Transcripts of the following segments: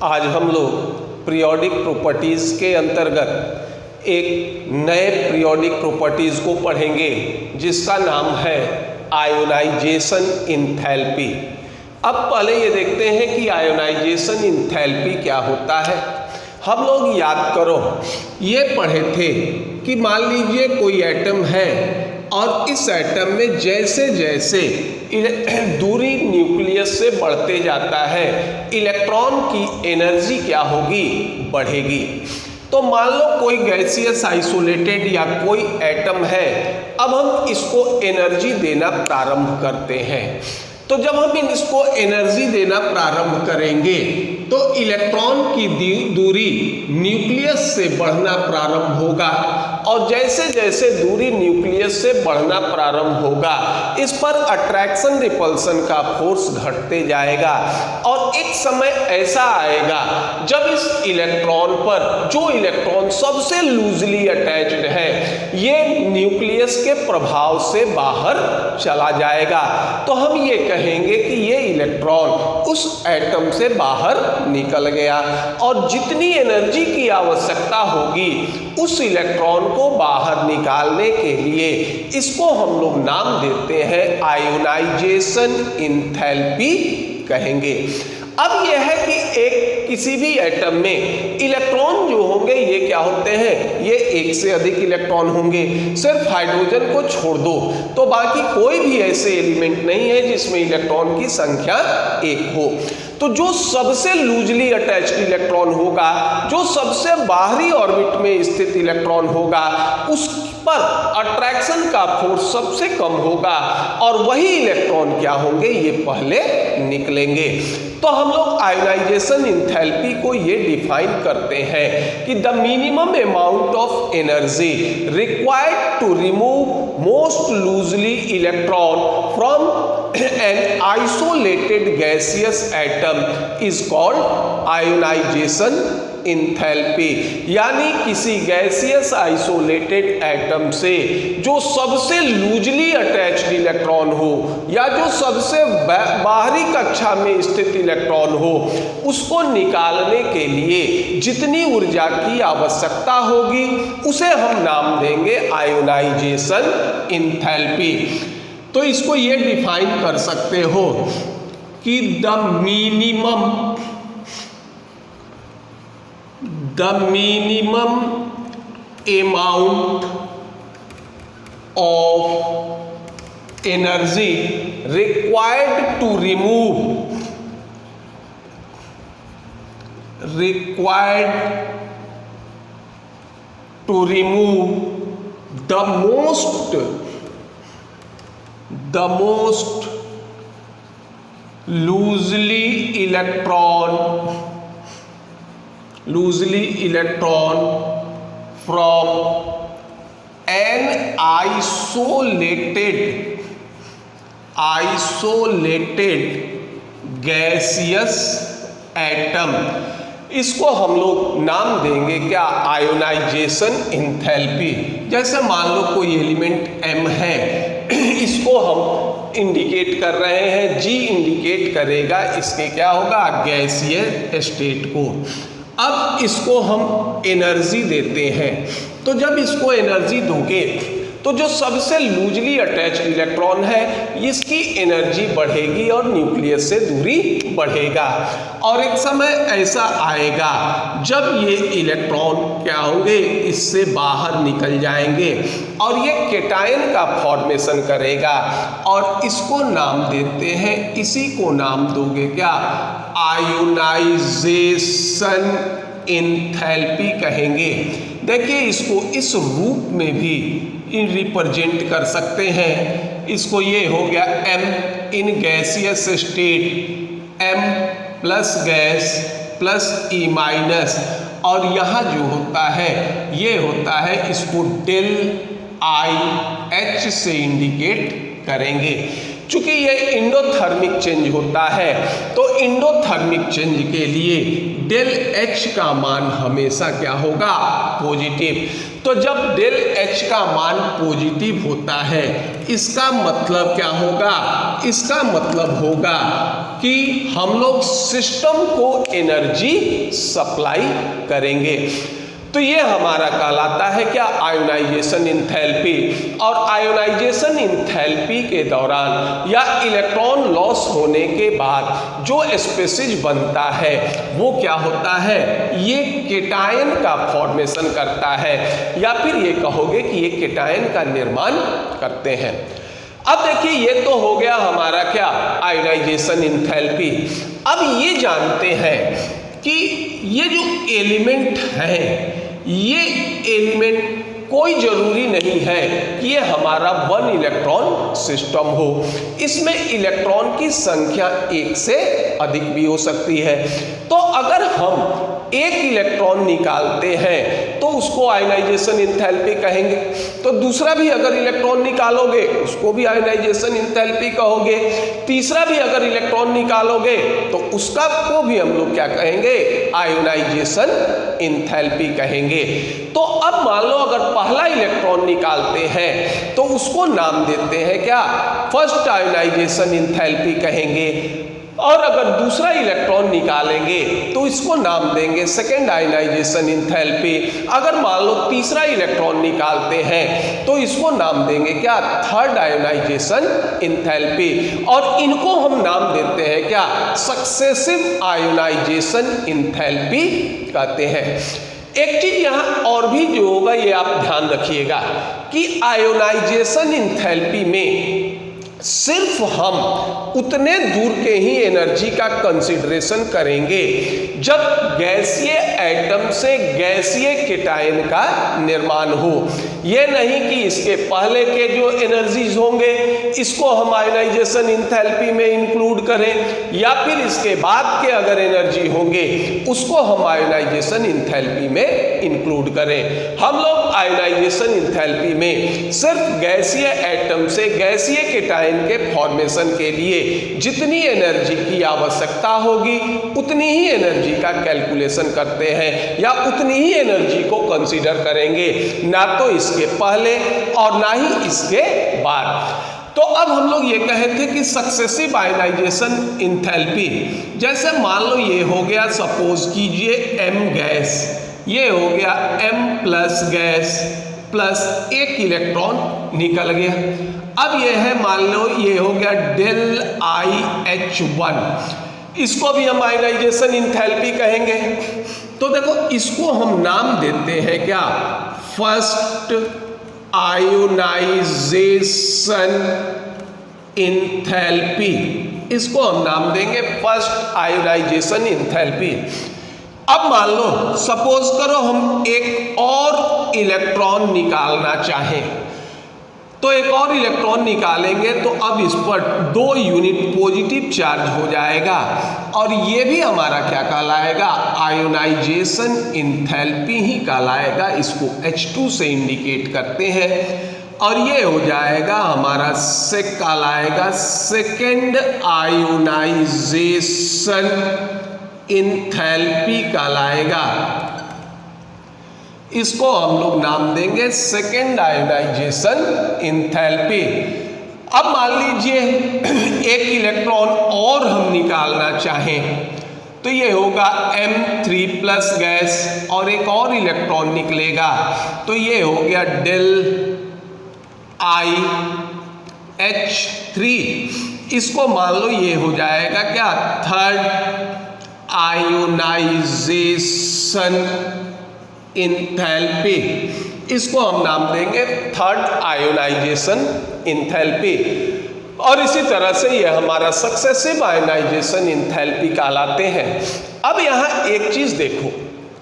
आज हम लोग पीरियोडिक प्रॉपर्टीज़ के अंतर्गत एक नए पीरियोडिक प्रॉपर्टीज़ को पढ़ेंगे जिसका नाम है आयोनाइजेशन इंथैल्पी। अब पहले ये देखते हैं कि आयोनाइजेशन इंथैल्पी क्या होता है। हम लोग याद करो ये पढ़े थे कि मान लीजिए कोई एटम है और इस एटम में जैसे जैसे दूरी न्यूक्लियस से बढ़ते जाता है इलेक्ट्रॉन की एनर्जी क्या होगी, बढ़ेगी। तो मान लो कोई गैसियस आइसोलेटेड या कोई एटम है, अब हम इसको एनर्जी देना प्रारंभ करते हैं। तो जब हम इसको एनर्जी देना प्रारंभ करेंगे तो इलेक्ट्रॉन की दूरी न्यूक्लियस से बढ़ना प्रारंभ होगा और जैसे जैसे दूरी न्यूक्लियस से बढ़ना प्रारंभ होगा इस पर अट्रैक्शन रिपल्सन का फोर्स घटते जाएगा और एक समय ऐसा आएगा जब इस इलेक्ट्रॉन पर जो इलेक्ट्रॉन सबसे लूजली अटैच्ड है ये न्यूक्लियस के प्रभाव से बाहर चला जाएगा। तो हम ये कहेंगे कि ये इलेक्ट्रॉन उस एटम से बाहर निकल गया और जितनी एनर्जी की आवश्यकता होगी उस इलेक्ट्रॉन को बाहर निकालने के लिए इसको हम लोग नाम देते हैं आयोनाइजेशन इंथैल्पी कहेंगे। अब यह है कि किसी भी एटम में इलेक्ट्रॉन जो होंगे ये क्या होते हैं, ये एक से अधिक इलेक्ट्रॉन होंगे। सिर्फ हाइड्रोजन को छोड़ दो तो बाकी कोई भी ऐसे एलिमेंट नहीं है जिसमें इलेक्ट्रॉन की संख्या एक हो। तो जो सबसे लूजली अटैच्ड इलेक्ट्रॉन होगा, जो सबसे बाहरी ऑर्बिट में स्थित इलेक्ट्रॉन होगा, उस पर अट्रैक्शन का फोर्स सबसे कम होगा और वही इलेक्ट्रॉन क्या होंगे, ये पहले निकलेंगे। तो हम लोग आयोनाइजेशन इंथैल्पी को ये डिफाइन करते हैं कि the minimum amount of energy required to remove most loosely electron from an isolated gaseous atom is called ionization enthalpy. यानी किसी गैसियस आइसोलेटेड एटम से जो सबसे लूजली अटैच्ड इलेक्ट्रॉन हो या जो सबसे बाहरी कक्षा में स्थित इलेक्ट्रॉन हो उसको निकालने के लिए जितनी ऊर्जा की आवश्यकता होगी उसे हम नाम देंगे आयोनाइजेशन इंथैल्पी। तो इसको ये डिफाइन कर सकते हो कि the minimum amount of energy required to remove the most loosely electron from an isolated gaseous atom, इसको हम लोग नाम देंगे क्या, आयोनाइजेशन इंथैल्पी। जैसे मान लो कोई एलिमेंट M है, इसको हम इंडिकेट कर रहे हैं, G इंडिकेट करेगा इसके क्या होगा, गैसीय स्टेट को। अब इसको हम एनर्जी देते हैं, तो जब इसको एनर्जी दोगे तो जो सबसे लूजली अटैच्ड इलेक्ट्रॉन है इसकी एनर्जी बढ़ेगी और न्यूक्लियस से दूरी बढ़ेगा और एक समय ऐसा आएगा जब ये इलेक्ट्रॉन क्या होंगे, इससे बाहर निकल जाएंगे और ये केटायन का फॉर्मेशन करेगा और इसको नाम देते हैं, इसी को नाम दोगे क्या, आयोनाइजेशन इंथैल्पी कहेंगे। देखिए इसको इस रूप में भी रिप्रेजेंट कर सकते हैं। इसको ये हो गया M in gaseous state, M plus gas plus E minus, और यहाँ जो होता है ये होता है, इसको डेल IH से इंडिकेट करेंगे। चूंकि ये इंडोथर्मिक चेंज होता है तो इंडोथर्मिक चेंज के लिए डेल H का मान हमेशा क्या होगा, पॉजिटिव। तो जब डेल H का मान पॉजिटिव होता है, इसका मतलब क्या होगा? इसका मतलब होगा कि हम लोग सिस्टम को एनर्जी सप्लाई करेंगे। तो ये हमारा कहलाता है क्या? Ionization enthalpy. और आयोनाइजेशन इंथैल्पी के दौरान या इलेक्ट्रॉन लॉस होने के बाद जो स्पेसीज बनता है वो क्या होता है? ये केटायन का फॉर्मेशन करता है, या फिर ये कहोगे कि ये केटायन का निर्माण करते हैं। अब देखिए, ये तो हो गया हमारा क्या? Ionization enthalpy. अब ये जानते हैं कि ये जो एलिमेंट है, ये एलिमेंट कोई जरूरी नहीं है कि ये हमारा 1 इलेक्ट्रॉन सिस्टम हो। इसमें इलेक्ट्रॉन की संख्या 1 से अधिक भी हो सकती है। तो अगर हम 1 इलेक्ट्रॉन निकालते हैं तो उसको आयोनाइजेशन इंथैल्पी कहेंगे। तो दूसरा भी अगर इलेक्ट्रॉन निकालोगे उसको भी आयोनाइजेशन इंथैल्पी कहोगे। तीसरा भी अगर इलेक्ट्रॉन निकालोगे तो उसका को भी हम लोग क्या कहेंगे? आयोनाइजेशन इंथैल्पी कहेंगे। तो अब मान लो अगर पहला इलेक्ट्रॉन निकालते हैं तो उसको नाम देते हैं क्या? फर्स्ट आयोनाइजेशन इंथैल्पी कहेंगे। और अगर दूसरा इलेक्ट्रॉन निकालेंगे तो इसको नाम देंगे सेकेंड आयोनाइजेशन इंथैल्पी। अगर मान लो तीसरा इलेक्ट्रॉन निकालते हैं तो इसको नाम देंगे क्या? Third ionization enthalpy. और इनको हम नाम देते हैं क्या? सक्सेसिव आयोनाइजेशन इंथैल्पी कहते हैं। एक चीज यहां और भी जो होगा ये आप ध्यान रखिएगा कि आयोनाइजेशन इंथैल्पी में सिर्फ हम उतने दूर के ही एनर्जी का कंसीडरेशन करेंगे जब गैसीय एटम से गैसीय केटायन का निर्माण हो। यह नहीं कि इसके पहले के जो एनर्जीज होंगे इसको हम आयोनाइजेशन इंथैल्पी में इंक्लूड करें, या फिर इसके बाद के अगर एनर्जी होंगे उसको हम आयोनाइजेशन इंथैल्पी में इंक्लूड करें। हम लोग आयोनाइजेशन इंथैल्पी में सिर्फ गैसीय एटम से गैसीय केटायन के फॉर्मेशन के लिए जितनी एनर्जी की आवश्यकता होगी उतनी ही एनर्जी का कैलकुलेशन करते हैं, या उतनी ही एनर्जी को कंसीडर करेंगे, ना तो इसके पहले और ना ही इसके बाद। तो अब हम लोग ये कहे थे कि सक्सेसिव आयोनाइजेशन इंथैल्पी, जैसे मान लो ये हो गया, सपोज कीजिए M गैस, ये हो गया M plus gas plus 1 electron निकल गया। अब ये है, मान लो ये हो गया डेल IH1, इसको भी हम आयोनाइजेशन इंथैल्पी कहेंगे। तो देखो इसको हम नाम देते हैं क्या? First ionization enthalpy. इसको हम नाम देंगे फर्स्ट आयोनाइजेशन इंथैल्पी। अब मान लो सपोज करो हम एक और इलेक्ट्रॉन निकालना चाहें, तो एक और इलेक्ट्रॉन निकालेंगे तो अब इस पर 2 यूनिट पॉजिटिव चार्ज हो जाएगा, और ये भी हमारा क्या कहलाएगा? आयोनाइजेशन इंथैल्पी ही कहलाएगा। इसको H2 से इंडिकेट करते हैं, और ये हो जाएगा हमारा कहलाएगा सेकेंड आयोनाइजेशन इंथैल्पी कहलाएगा। इसको हम लोग नाम देंगे सेकेंड आयोनाइजेशन इंथैल्पी। अब मान लीजिए एक इलेक्ट्रॉन और हम निकालना चाहें तो ये होगा M3 प्लस गैस, और एक और इलेक्ट्रॉन निकलेगा तो ये हो गया डेल IH3। इसको मान लो ये हो जाएगा क्या? Third ionization enthalpy. इसको हम नाम देंगे थर्ड आयोनाइजेशन इंथैल्पी। और इसी तरह से ये हमारा सक्सेसिव आयोनाइजेशन इंथैल्पी कहलाते हैं। अब यहाँ एक चीज देखो,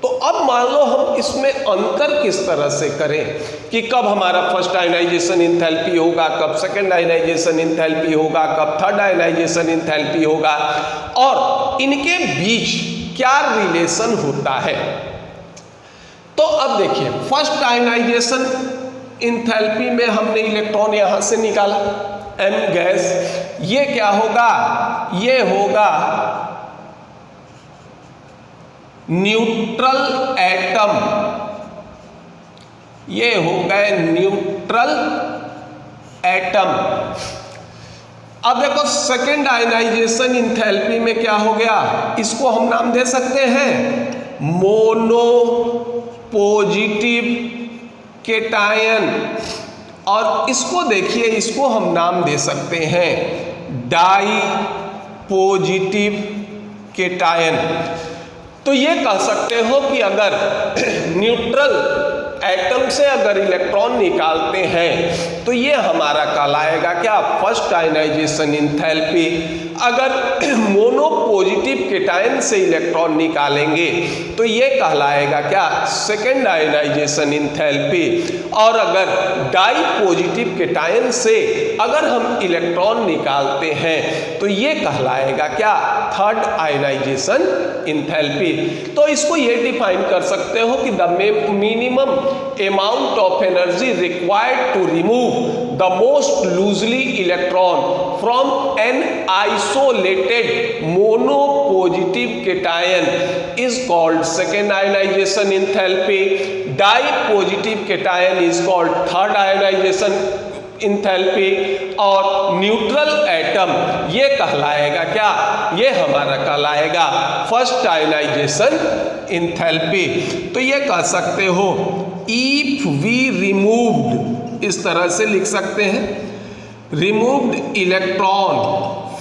तो अब मान लो हम इसमें अंतर किस तरह से करें कि कब हमारा फर्स्ट आयोनाइजेशन इंथैल्पी होगा, कब सेकंड आयोनाइजेशन इंथैल्पी होगा, कब थर्ड आयोनाइजेशन इंथैल्पी होगा, और इनके बीच क्या रिलेशन होता है। तो अब देखिए, फर्स्ट आयोनाइजेशन इंथैल्पी में हमने इलेक्ट्रॉन यहां से निकाला M गैस, ये क्या होगा? ये होगा न्यूट्रल एटम ये हो गए न्यूट्रल एटम। अब देखो सेकेंड आयनाइजेशन इंथैल्पी में क्या हो गया, इसको हम नाम दे सकते हैं मोनो पॉजिटिव केटायन, और इसको देखिए, इसको हम नाम दे सकते हैं डाई पॉजिटिव केटायन। तो ये कह सकते हो कि अगर न्यूट्रल एटम से अगर इलेक्ट्रॉन निकालते हैं तो ये हमारा कहलाएगा क्या, फर्स्ट आयनाइजेशन इंथैल्पी। अगर मोनो पॉजिटिव केटायन से इलेक्ट्रॉन निकालेंगे तो ये कहलाएगा क्या, सेकेंड आयनाइजेशन इंथैल्पी। और अगर डाई पॉजिटिव केटायन से अगर हम इलेक्ट्रॉन निकालते हैं तो ये कहलाएगा क्या, थर्ड आयनाइजेशन इंथैल्पी। तो इसको ये डिफाइन कर सकते हो कि the minimum amount of energy required to remove the most loosely electron from an isolated monopositive cation is called second ionization enthalpy. Dipositive cation is called third ionization enthalpy. और neutral atom ये कहलाएगा क्या, ये हमारा कहलाएगा first ionization enthalpy. तो ये कह सकते हो इफ वी रिमूव्ड, इस तरह से लिख सकते हैं, removed electron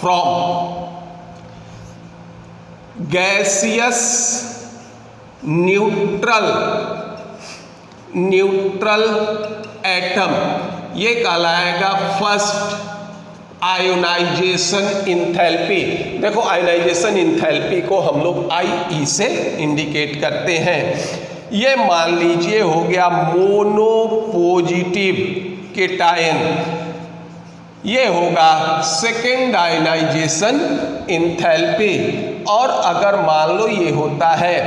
from gaseous neutral atom, ये कहलाएगा फर्स्ट आयोनाइजेशन इंथैल्पी। देखो आयोनाइजेशन इंथैल्पी को हम लोग IE से इंडिकेट करते हैं। ये मान लीजिए हो गया मोनो पॉजिटिव केटायन, ये होगा सेकेंड आयोनाइजेशन इंथैल्पी। और अगर मान लो ये होता है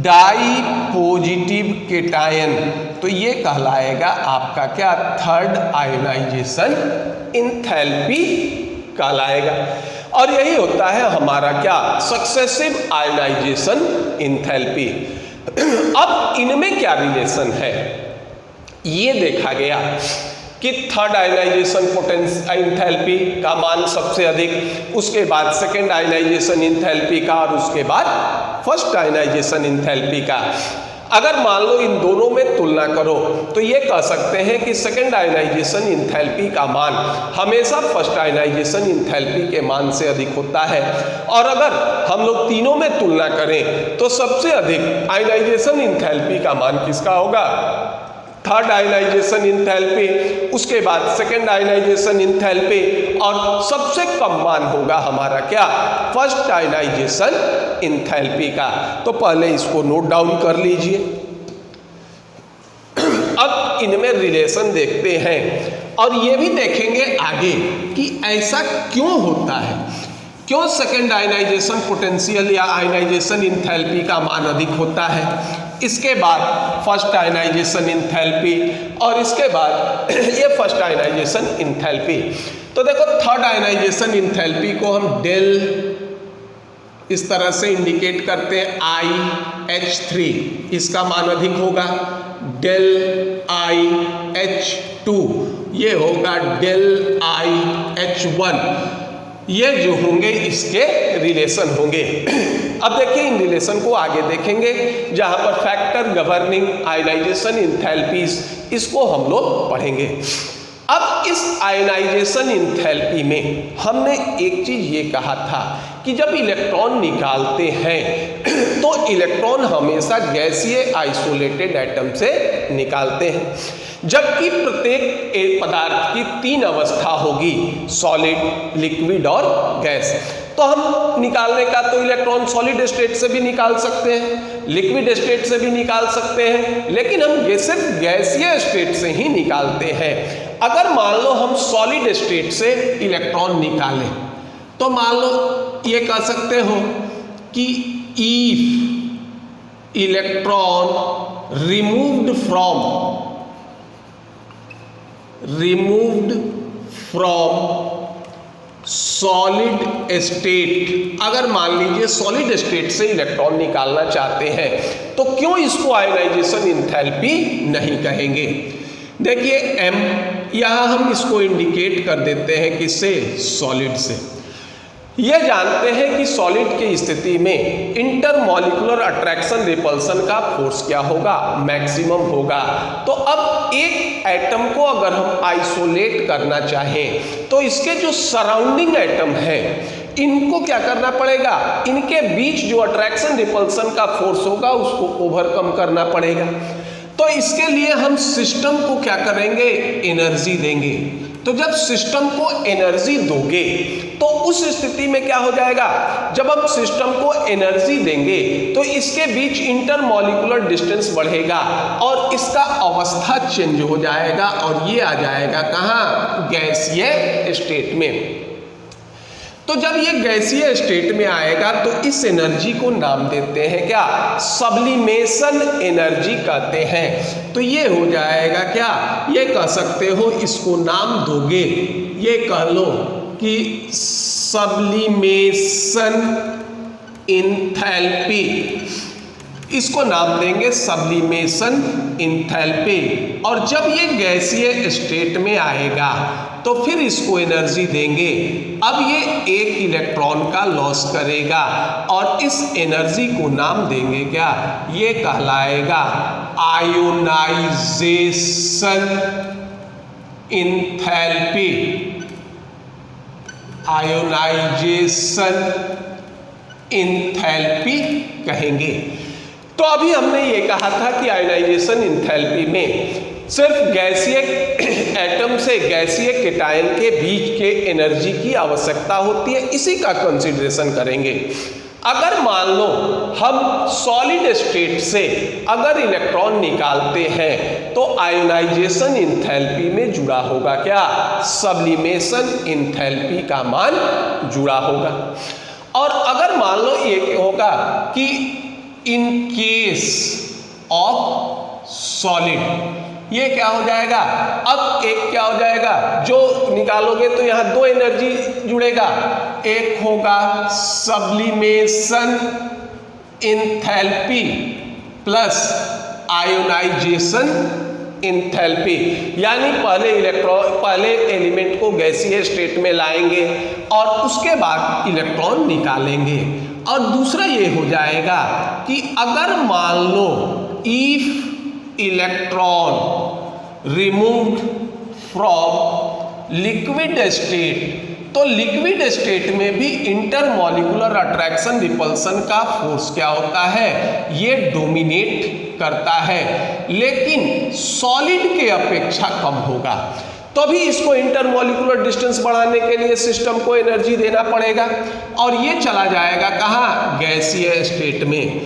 डाई पॉजिटिव केटायन तो ये कहलाएगा आपका क्या, थर्ड आयोनाइजेशन इंथैल्पी कहलाएगा। और यही होता है हमारा क्या, सक्सेसिव आयोनाइजेशन इंथैल्पी। अब इनमें क्या रिलेशन है, ये देखा गया कि थर्ड आयनाइजेशन इंथैल्पी का मान सबसे अधिक, उसके बाद सेकेंड आयनाइजेशन इंथैल्पी का, और उसके बाद फर्स्ट आयनाइजेशन इंथैल्पी का। अगर मान लो इन दोनों में तुलना करो तो ये कह सकते हैं कि सेकेंड आयनाइजेशन इंथैल्पी का मान हमेशा फर्स्ट आयनाइजेशन इंथैल्पी के मान से अधिक होता है। और अगर हम लोग तीनों में तुलना करें तो सबसे अधिक आयनाइजेशन इंथैल्पी का मान किसका होगा, थर्ड आयनाइजेशन इंथैल्पी, उसके बाद सेकेंड आयनाइजेशन इंथैल्पी, और सबसे कम मान होगा हमारा क्या, फर्स्ट आयनाइजेशन इंथैल्पी का। तो पहले इसको नोट डाउन कर लीजिए। अब इनमें रिलेशन देखते हैं और ये भी देखेंगे आगे कि ऐसा क्यों होता है, क्यों सेकेंड आयनाइजेशन पोटेंशियल या आयनाइजेशन इंथैल्पी का मान अधिक होता है, इसके बाद फर्स्ट आयनाइजेशन इंथैल्पी, और इसके बाद ये फर्स्ट आयनाइजेशन इंथैल्पी। तो देखो थर्ड आयनाइजेशन इंथैल्पी को हम डेल इस तरह से इंडिकेट करते हैं, IH3, इसका मान अधिक होगा, डेल IH2 ये होगा डेल IH1, ये जो होंगे इसके रिलेशन होंगे। अब देखिए इन रिलेशन को आगे देखेंगे जहां पर फैक्टर गवर्निंग आयनाइजेशन इंथैल्पीज, इसको हम लोग पढ़ेंगे। अब इस आयनाइजेशन इंथैल्पी में हमने एक चीज ये कहा था कि जब इलेक्ट्रॉन निकालते हैं तो इलेक्ट्रॉन हमेशा गैसीय आइसोलेटेड एटम से निकालते हैं, जबकि प्रत्येक पदार्थ की तीन अवस्था होगी, सॉलिड, लिक्विड और गैस। तो हम निकालने का तो इलेक्ट्रॉन सॉलिड स्टेट से भी निकाल सकते हैं, लिक्विड स्टेट से भी निकाल सकते हैं, लेकिन हम सिर्फ गैसीय स्टेट से ही निकालते हैं। अगर मान लो हम सॉलिड स्टेट से इलेक्ट्रॉन निकालें तो मान लो ये कह सकते हो कि if electron removed from solid state, अगर मान लीजिए सॉलिड स्टेट से इलेक्ट्रॉन निकालना चाहते हैं तो क्यों इसको आयोनाइजेशन इंथैल्पी नहीं कहेंगे? देखिए m, यहाँ हम इसको इंडिकेट कर देते हैं किससे? सॉलिड से। यह जानते हैं कि सॉलिड की स्थिति में इंटरमॉलिक्यूलर अट्रैक्शन रिपल्सन का फोर्स क्या होगा? मैक्सिमम होगा। तो अब एक एटम को अगर हम आइसोलेट करना चाहें तो इसके जो सराउंडिंग एटम है इनको क्या करना पड़ेगा? इनके बीच जो अट्रैक्शन रिपल्सन का फोर्स होगा उसको ओवरकम करना पड़ेगा। तो इसके लिए हम सिस्टम को क्या करेंगे? एनर्जी देंगे। तो जब सिस्टम को एनर्जी दोगे तो उस स्थिति में क्या हो जाएगा? जब हम सिस्टम को एनर्जी देंगे तो इसके बीच इंटरमॉलिक्यूलर डिस्टेंस बढ़ेगा और इसका अवस्था चेंज हो जाएगा और ये आ जाएगा कहाँ? गैसीय स्टेट में। तो जब ये गैसीय स्टेट में आएगा तो इस एनर्जी को नाम देते हैं क्या? सब्लिमेशन एनर्जी कहते हैं। तो ये हो जाएगा क्या? ये कह सकते हो, इसको नाम दोगे, ये कह लो कि सब्लिमेशन इंथैल्पी, इसको नाम देंगे सब्लिमेशन इंथैल्पी। और जब ये गैसीय स्टेट में आएगा तो फिर इसको एनर्जी देंगे। अब ये एक इलेक्ट्रॉन का लॉस करेगा और इस एनर्जी को नाम देंगे क्या? ये कहलाएगा आयोनाइजेशन इंथैल्पी। आयोनाइजेशन इंथैल्पी कहेंगे। तो अभी हमने ये कहा था कि आयोनाइजेशन इंथैल्पी में सिर्फ गैसीय एटम से गैसीय केटायन के बीच के एनर्जी की आवश्यकता होती है, इसी का कंसीडरेशन करेंगे। अगर मान लो हम सॉलिड स्टेट से अगर इलेक्ट्रॉन निकालते हैं तो आयोनाइजेशन इंथैल्पी में जुड़ा होगा क्या? सब्लिमेशन इंथैल्पी का मान जुड़ा होगा। और अगर मान लो ये होगा कि इन केस ऑफ सॉलिड, ये क्या हो जाएगा? अब एक क्या हो जाएगा? जो निकालोगे तो यहाँ दो एनर्जी जुड़ेगा, एक होगा sublimation enthalpy plus ionization enthalpy. यानी पहले एलिमेंट को गैसीय स्टेट में लाएंगे और उसके बाद इलेक्ट्रॉन निकालेंगे। और दूसरा ये हो जाएगा कि अगर मान लो if electron removed from liquid state, तो लिक्विड स्टेट में भी इंटरमॉलिक्यूलर अट्रैक्शन रिपल्सन का फोर्स क्या होता है? ये डोमिनेट करता है, लेकिन सॉलिड के अपेक्षा कम होगा। तो भी इसको इंटरमॉलिक्यूलर डिस्टेंस बढ़ाने के लिए सिस्टम को एनर्जी देना पड़ेगा और ये चला जाएगा कहाँ? गैसीय स्टेट में।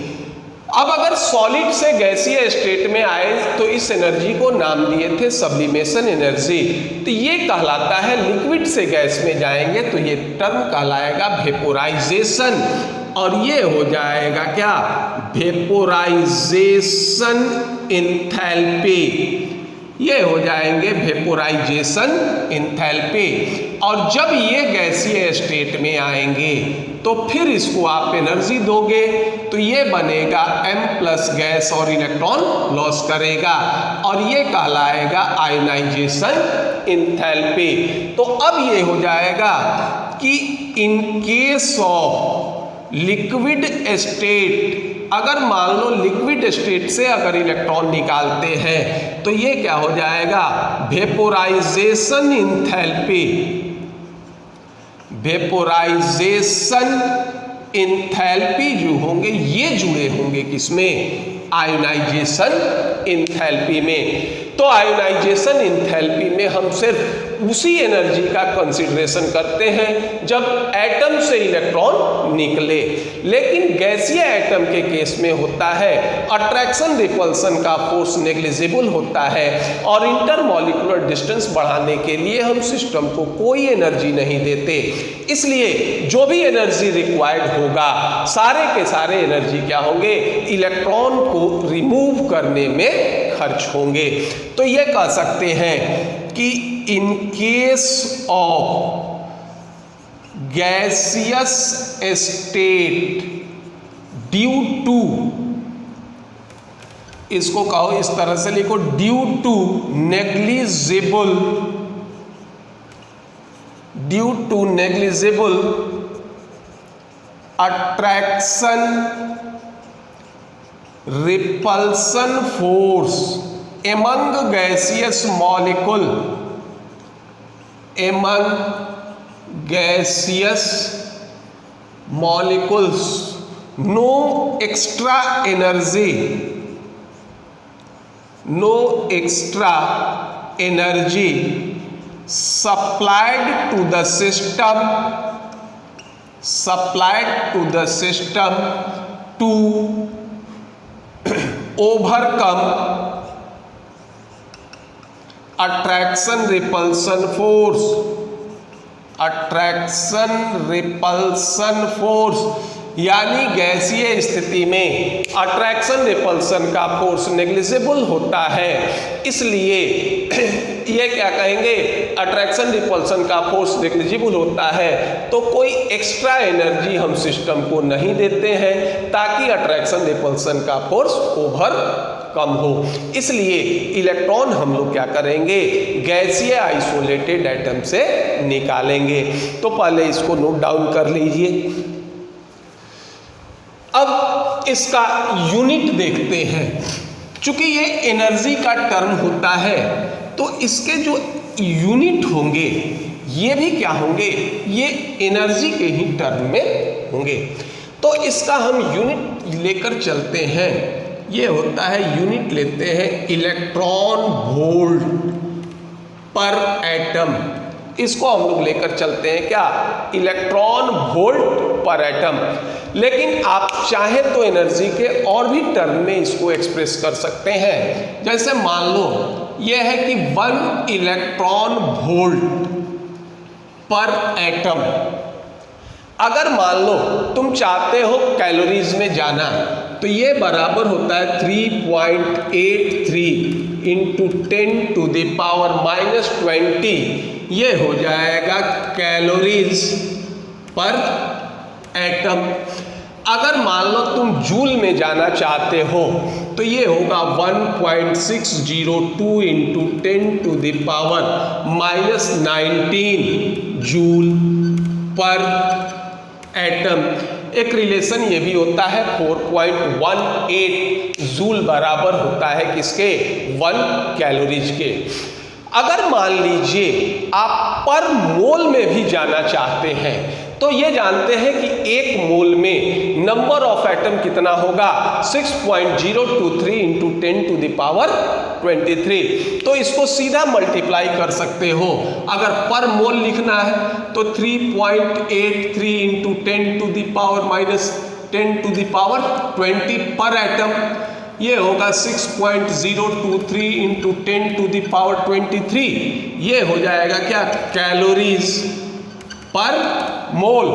अब अगर सॉलिड से गैसीय स्टेट में आए तो इस एनर्जी को नाम दिए थे सब्लिमेशन एनर्जी। तो ये कहलाता है, लिक्विड से गैस में जाएंगे तो ये टर्म कहलाएगा वेपोराइजेशन और ये हो जाएगा क्या? Vaporisation enthalpy. ये हो जाएंगे वेपोराइजेशन इंथैल्पी। और जब ये गैसीय स्टेट में आएंगे तो फिर इसको आप एनर्जी दोगे तो ये बनेगा m प्लस गैस और इलेक्ट्रॉन लॉस करेगा और ये कहलाएगा आयोनाइजेशन इंथैल्पी। तो अब ये हो जाएगा कि in case of liquid state, अगर मान लो लिक्विड स्टेट से अगर इलेक्ट्रॉन निकालते हैं तो ये क्या हो जाएगा? Vaporisation enthalpy. वेपोराइजेशन इंथैल्पी जो होंगे ये जुड़े होंगे किसमें? आयोनाइजेशन इंथैल्पी में। तो आयोनाइजेशन इंथैल्पी में हम सिर्फ उसी एनर्जी का कंसीडरेशन करते हैं जब एटम से इलेक्ट्रॉन निकले, लेकिन गैसीय एटम के केस में होता है अट्रैक्शन रिपल्सन का फोर्स नेग्लिजिबल होता है और इंटरमॉलिक्यूलर डिस्टेंस बढ़ाने के लिए हम सिस्टम को कोई एनर्जी नहीं देते। इसलिए जो भी एनर्जी रिक्वायर्ड होगा सारे के सारे एनर्जी क्या होंगे? इलेक्ट्रॉन को रिमूव करने में खर्च होंगे। तो ये कह सकते हैं कि in case of gaseous state due to इसको कहो, इस तरह से लिखो, due to negligible attraction repulsion force among gaseous molecules, no extra energy supplied to the system to overcome attraction repulsion force। यानी गैसीय स्थिति में अट्रैक्शन रिपल्सन का फोर्स नेग्लिजिबल होता है, इसलिए ये क्या कहेंगे, अट्रैक्शन रिपल्सन का फोर्स नेग्लिजिबल होता है तो कोई एक्स्ट्रा एनर्जी हम सिस्टम को नहीं देते हैं ताकि अट्रैक्शन रिपल्सन का फोर्स ओवर कम हो। इसलिए इलेक्ट्रॉन हम लोग क्या करेंगे, गैसीय आइसोलेटेड एटम से निकालेंगे। तो पहले इसको नोट डाउन कर लीजिए। अब इसका यूनिट देखते हैं। चूंकि ये एनर्जी का टर्म होता है तो इसके जो यूनिट होंगे ये भी क्या होंगे, ये एनर्जी के ही टर्म में होंगे। तो इसका हम यूनिट लेकर चलते हैं। ये होता है, यूनिट लेते हैं इलेक्ट्रॉन वोल्ट पर एटम। इसको हम लोग लेकर चलते हैं क्या, इलेक्ट्रॉन वोल्ट पर एटम। लेकिन आप चाहे तो एनर्जी के और भी टर्म में इसको एक्सप्रेस कर सकते हैं। जैसे मान लो यह है कि 1 इलेक्ट्रॉन वोल्ट पर एटम। अगर मान लो तुम चाहते हो कैलोरीज में जाना तो ये बराबर होता है 3.83 इंटू 10⁻⁻20। ये हो जाएगा कैलोरीज पर एटम। अगर मान लो तुम जूल में जाना चाहते हो तो ये होगा 1.602 इंटू 10⁻⁻19 जूल पर एटम। एक रिलेशन ये भी होता है 4.18 जूल बराबर होता है किसके, 1 कैलोरीज के। अगर मान लीजिए आप पर मोल में भी जाना चाहते हैं तो ये जानते हैं कि 1 मोल में नंबर ऑफ एटम कितना होगा, 6.023 इंटू 10⁻23। तो इसको सीधा मल्टीप्लाई कर सकते हो। अगर पर मोल लिखना है तो 3.83 इंटू 10⁻⁻20 पर एटम। ये होगा 6.023 इंटू 10⁻23। ये हो जाएगा क्या, कैलोरीज पर मोल।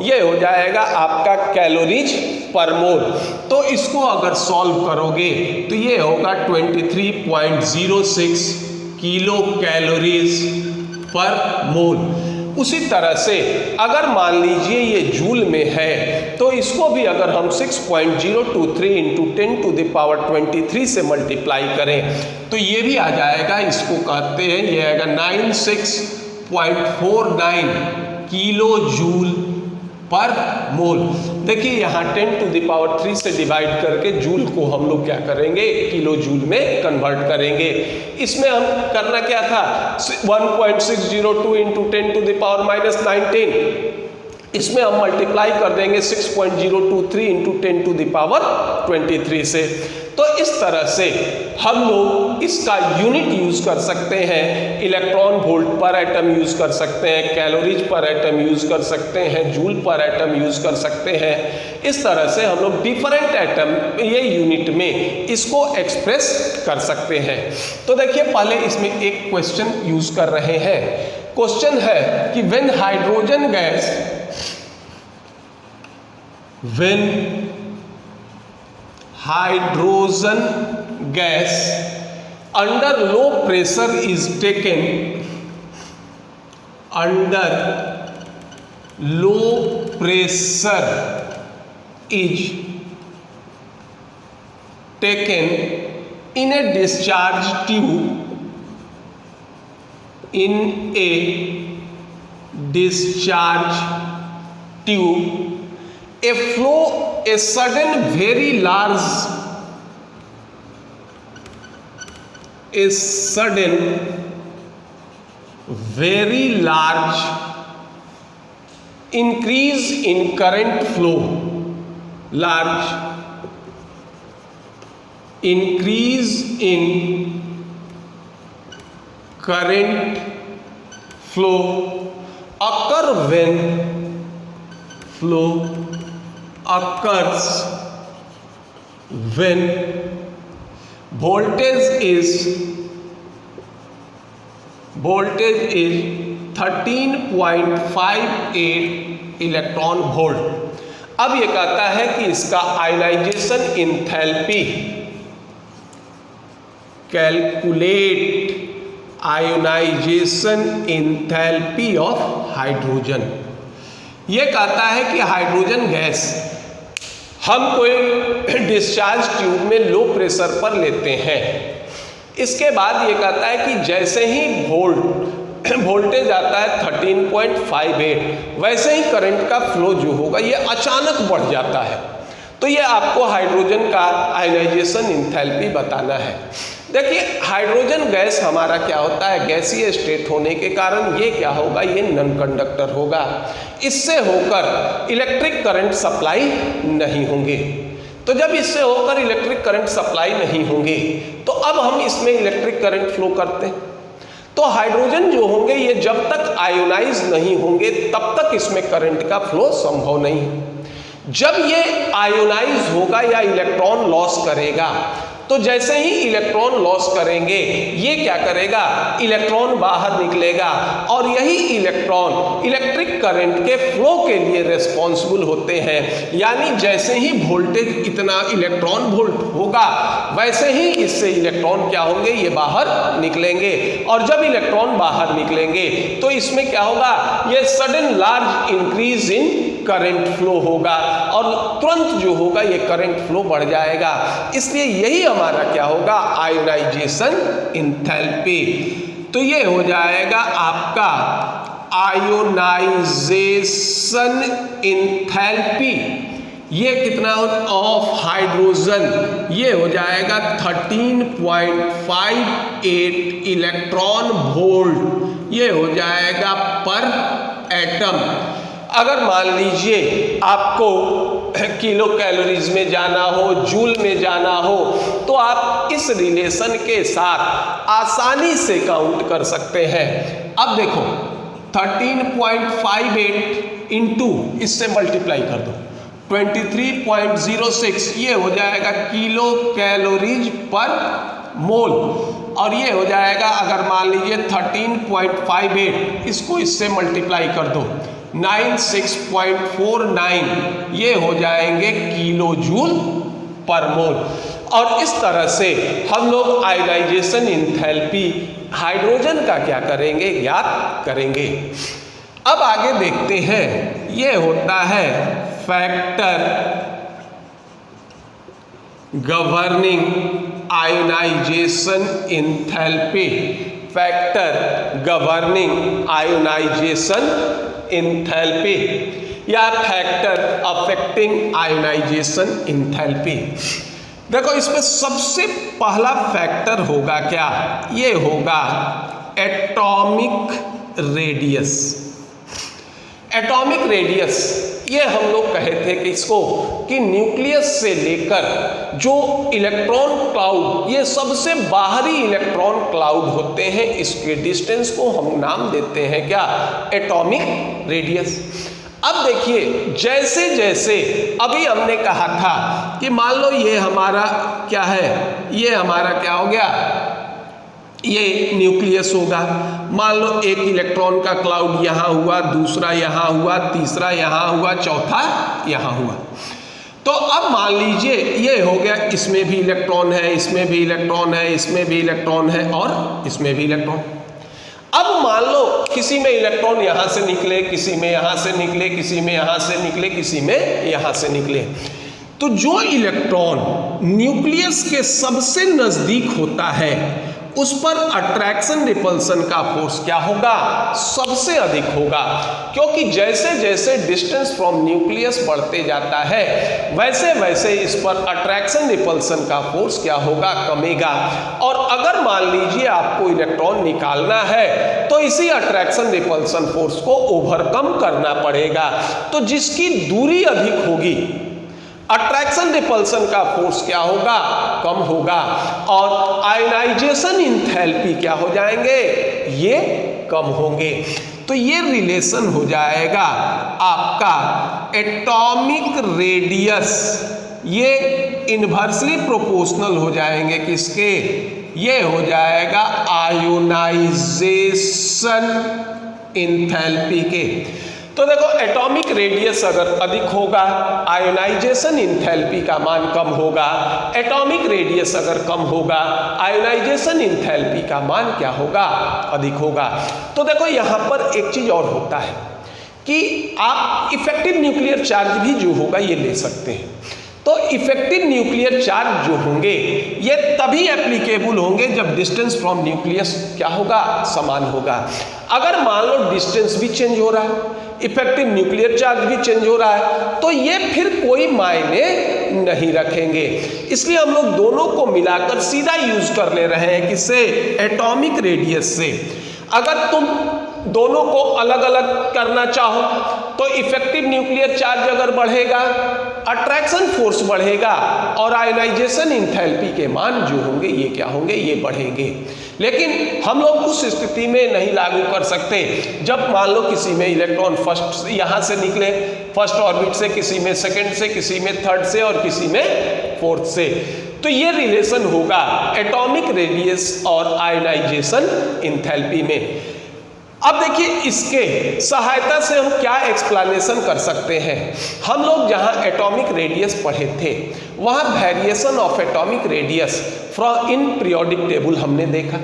ये हो जाएगा आपका कैलोरीज पर मोल। तो इसको अगर सॉल्व करोगे तो ये होगा 23.06 किलो कैलोरीज पर मोल। उसी तरह से अगर मान लीजिए ये जूल में है तो इसको भी अगर हम 6.023 इंटू 10⁻23 से मल्टीप्लाई करें तो ये भी आ जाएगा, इसको कहते हैं, ये आएगा 96.49 किलो जूल पर मोल। देखिए यहाँ 10⁻³ से डिवाइड करके जूल को हम लोग क्या करेंगे, किलो जूल में कन्वर्ट करेंगे। इसमें हम करना क्या था, 1.602 इंटू 10⁻⁻19, इसमें हम मल्टीप्लाई कर देंगे 6.023 इंटू 10⁻23 से। तो इस तरह से हम लोग इसका यूनिट यूज कर सकते हैं। इलेक्ट्रॉन वोल्ट पर एटम यूज कर सकते हैं, कैलोरीज पर एटम यूज कर सकते हैं, जूल पर एटम यूज कर सकते हैं। इस तरह से हम लोग डिफरेंट एटम ये यूनिट में इसको एक्सप्रेस कर सकते हैं। तो देखिए पहले इसमें एक क्वेश्चन यूज कर रहे हैं। क्वेश्चन है कि when hydrogen gas under low pressure is taken, under low pressure is taken in a discharge tube, in a discharge tube, a sudden very large increase in current flow, large increase in current flow occurs when voltage is 13.58 electron volt. अब ये कहता है कि इसका ionization enthalpy, calculate ionization enthalpy of hydrogen. ये कहता है कि हाइड्रोजन गैस हम कोई डिस्चार्ज ट्यूब में लो प्रेशर पर लेते हैं। इसके बाद ये कहता है कि जैसे ही वोल्टेज आता है 13.58, वैसे ही करंट का फ्लो जो होगा ये अचानक बढ़ जाता है। तो ये आपको हाइड्रोजन का आयनाइजेशन एंथैल्पी बताना है। देखिए हाइड्रोजन गैस हमारा क्या होता है, गैसीय स्टेट होने के कारण ये क्या होगा, ये नॉन कंडक्टर होगा। इससे होकर इलेक्ट्रिक करंट सप्लाई नहीं होंगे। तो जब इससे होकर इलेक्ट्रिक करंट सप्लाई नहीं होंगे तो अब हम इसमें इलेक्ट्रिक करंट फ्लो करते हैं। तो हाइड्रोजन जो होंगे ये जब तक आयोनाइज नहीं होंगे तब तक इसमें करंट का फ्लो संभव नहीं है। जब ये आयोनाइज होगा या इलेक्ट्रॉन लॉस करेगा तो जैसे ही इलेक्ट्रॉन लॉस करेंगे ये क्या करेगा, इलेक्ट्रॉन बाहर निकलेगा और यही इलेक्ट्रॉन इलेक्ट्रिक करंट के फ्लो के लिए रिस्पॉन्सिबल होते हैं। यानी जैसे ही वोल्टेज इतना इलेक्ट्रॉन वोल्ट होगा वैसे ही इससे इलेक्ट्रॉन क्या होंगे, ये बाहर निकलेंगे। और जब इलेक्ट्रॉन बाहर निकलेंगे तो इसमें क्या होगा, ये sudden large increase in current flow होगा और तुरंत जो होगा ये करंट फ्लो बढ़ जाएगा। इसलिए यही हमारा क्या होगा, आयोनाइजेशन एंथैल्पी। तो ये हो जाएगा आपका आयोनाइजेशन एंथैल्पी। ये कितना ऑफ हाइड्रोजन, ये हो जाएगा 13.58 इलेक्ट्रॉन वोल्ट, ये हो जाएगा पर एटम। अगर मान लीजिए आपको किलो कैलोरीज में जाना हो, जूल में जाना हो, तो आप इस रिलेशन के साथ आसानी से काउंट कर सकते हैं। अब देखो 13.58 इंटू इससे मल्टीप्लाई कर दो 23.06, ये हो जाएगा किलो कैलोरीज पर मोल। और ये हो जाएगा अगर मान लीजिए 13.58, इसको इससे मल्टीप्लाई कर दो 96.49, ये हो जाएंगे किलो जूल पर मोल। और इस तरह से हम लोग आयोनाइजेशन एंथैल्पी हाइड्रोजन का क्या करेंगे, ज्ञात करेंगे। अब आगे देखते हैं, ये होता है factor governing ionisation enthalpy, factor governing ionisation enthalpy या फैक्टर अफेक्टिंग आयोनाइजेशन एंथैल्पी। देखो इसमें सबसे पहला फैक्टर होगा क्या, ये होगा एटॉमिक रेडियस। एटॉमिक रेडियस ये हम लोग कहे थे कि इसको कि न्यूक्लियस से लेकर जो इलेक्ट्रॉन क्लाउड, ये सबसे बाहरी इलेक्ट्रॉन क्लाउड होते हैं, इसके डिस्टेंस को हम नाम देते हैं क्या, एटॉमिक रेडियस। अब देखिए जैसे जैसे अभी हमने कहा था कि मान लो ये हमारा क्या है, ये हमारा क्या हो गया, ये न्यूक्लियस होगा। मान लो एक इलेक्ट्रॉन का क्लाउड यहाँ हुआ, दूसरा यहाँ हुआ, तीसरा यहाँ हुआ, चौथा यहाँ हुआ। तो अब मान लीजिए ये हो गया, इसमें भी इलेक्ट्रॉन है, इसमें भी इलेक्ट्रॉन है, इसमें भी इलेक्ट्रॉन है और इसमें भी इलेक्ट्रॉन। अब मान लो किसी में इलेक्ट्रॉन यहाँ से निकले, किसी में यहाँ से निकले, किसी में यहाँ से निकले, किसी में यहाँ से निकले। तो जो इलेक्ट्रॉन न्यूक्लियस के सबसे नजदीक होता है उस पर अट्रैक्शन रिपल्सन का फोर्स क्या होगा, सबसे अधिक होगा, क्योंकि जैसे जैसे डिस्टेंस फ्रॉम न्यूक्लियस बढ़ते जाता है वैसे वैसे इस पर अट्रैक्शन रिपल्सन का फोर्स क्या होगा, कमेगा। और अगर मान लीजिए आपको इलेक्ट्रॉन निकालना है तो इसी अट्रैक्शन रिपल्सन फोर्स को ओवरकम करना पड़ेगा। तो जिसकी दूरी अधिक होगी अट्रैक्शन रिपल्सन का फोर्स क्या होगा, कम होगा, और आयनाइजेशन इंथैल्पी क्या हो जाएंगे, ये कम होंगे। तो ये रिलेशन हो जाएगा आपका एटॉमिक रेडियस, ये इन्वर्सली प्रोपोर्शनल हो जाएंगे किसके, ये हो जाएगा आयोनाइजेशन इंथैल्पी के। तो देखो एटॉमिक रेडियस अगर अधिक होगा आयोनाइजेशन इंथैल्पी का मान कम होगा, एटॉमिक रेडियस अगर कम होगा आयोनाइजेशन इंथैल्पी का मान क्या होगा, अधिक होगा। तो देखो यहाँ पर एक चीज और होता है कि आप इफेक्टिव न्यूक्लियर चार्ज भी जो होगा ये ले सकते हैं। तो इफेक्टिव न्यूक्लियर चार्ज जो होंगे ये तभी एप्लीकेबल होंगे जब डिस्टेंस फ्रॉम न्यूक्लियस क्या होगा, समान होगा। अगर मान लो डिस्टेंस भी चेंज हो रहा है, इफेक्टिव न्यूक्लियर चार्ज भी चेंज हो रहा है, तो ये फिर कोई मायने नहीं रखेंगे। इसलिए हम लोग दोनों को मिलाकर सीधा यूज कर ले रहे हैं किससे, एटॉमिक रेडियस से। अगर तुम दोनों को अलग अलग करना चाहो तो इफेक्टिव न्यूक्लियर चार्ज अगर बढ़ेगा अट्रैक्शन फोर्स बढ़ेगा और आयनाइजेशन इंथैल्पी के मान जो होंगे ये क्या होंगे, ये बढ़ेंगे। लेकिन हम लोग उस स्थिति में नहीं लागू कर सकते जब मान लो किसी में इलेक्ट्रॉन फर्स्ट यहाँ से निकले, फर्स्ट ऑर्बिट से, किसी में सेकंड से, किसी में थर्ड से और किसी में फोर्थ से। तो ये रिलेशन होगा एटॉमिक रेडियस और आयनाइजेशन इंथैल्पी में। अब देखिए इसके सहायता से हम क्या एक्सप्लेनेशन कर सकते हैं। हम लोग जहां एटॉमिक रेडियस पढ़े थे वहां variation of atomic radius from in periodic table हमने देखा।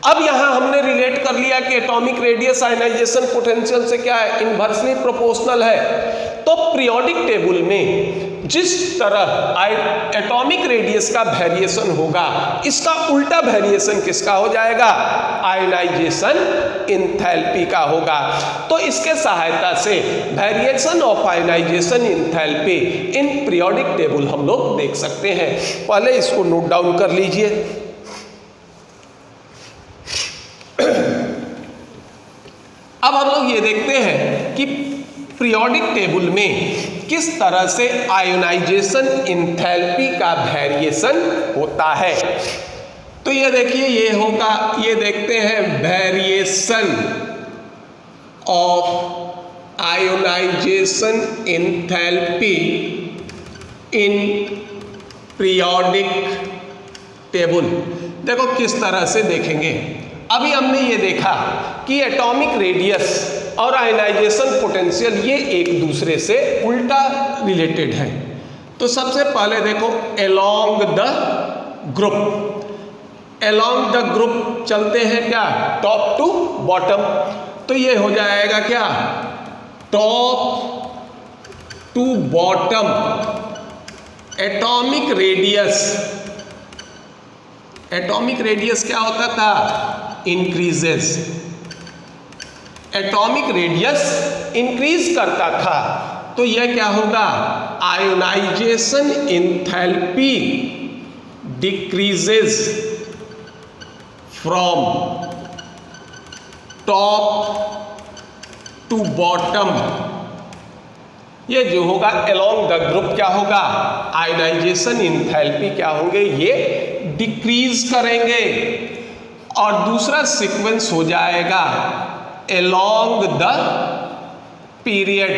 अब यहां हमने रिलेट कर लिया कि एटॉमिक रेडियस आयनाइजेशन पोटेंशियल से क्या है, इनवर्सली प्रोपोर्शनल है। तो पीरियोडिक टेबल में जिस तरह एटॉमिक रेडियस का वेरिएशन होगा इसका उल्टा वेरिएशन किसका हो जाएगा, आयनाइजेशन इंथैल्पी का होगा। तो इसके सहायता से variation of ionization enthalpy in periodic table हम लोग देख सकते हैं। पहले इसको नोट डाउन कर लीजिए। अब हम लोग ये देखते हैं कि पीरियोडिक टेबल में किस तरह से आयोनाइजेशन इंथैल्पी का वेरिएशन होता है। तो ये देखिए ये होगा, ये देखते हैं variation of ionization enthalpy in periodic table. देखो किस तरह से देखेंगे। अभी हमने ये देखा कि एटॉमिक रेडियस और आयनाइजेशन पोटेंशियल ये एक दूसरे से उल्टा रिलेटेड है। तो सबसे पहले देखो along the group, along the group चलते हैं क्या, टॉप टू बॉटम। तो ये हो जाएगा क्या, top to bottom atomic radius. Atomic radius क्या होता था, इंक्रीजेस। एटॉमिक रेडियस इंक्रीज करता था तो यह क्या होगा, ionization enthalpy decreases from top to bottom. ये जो होगा अलोंग द ग्रुप क्या होगा, आयोनाइजेशन इंथैल्पी क्या होंगे, ये डिक्रीज करेंगे। और दूसरा सीक्वेंस हो जाएगा along the period।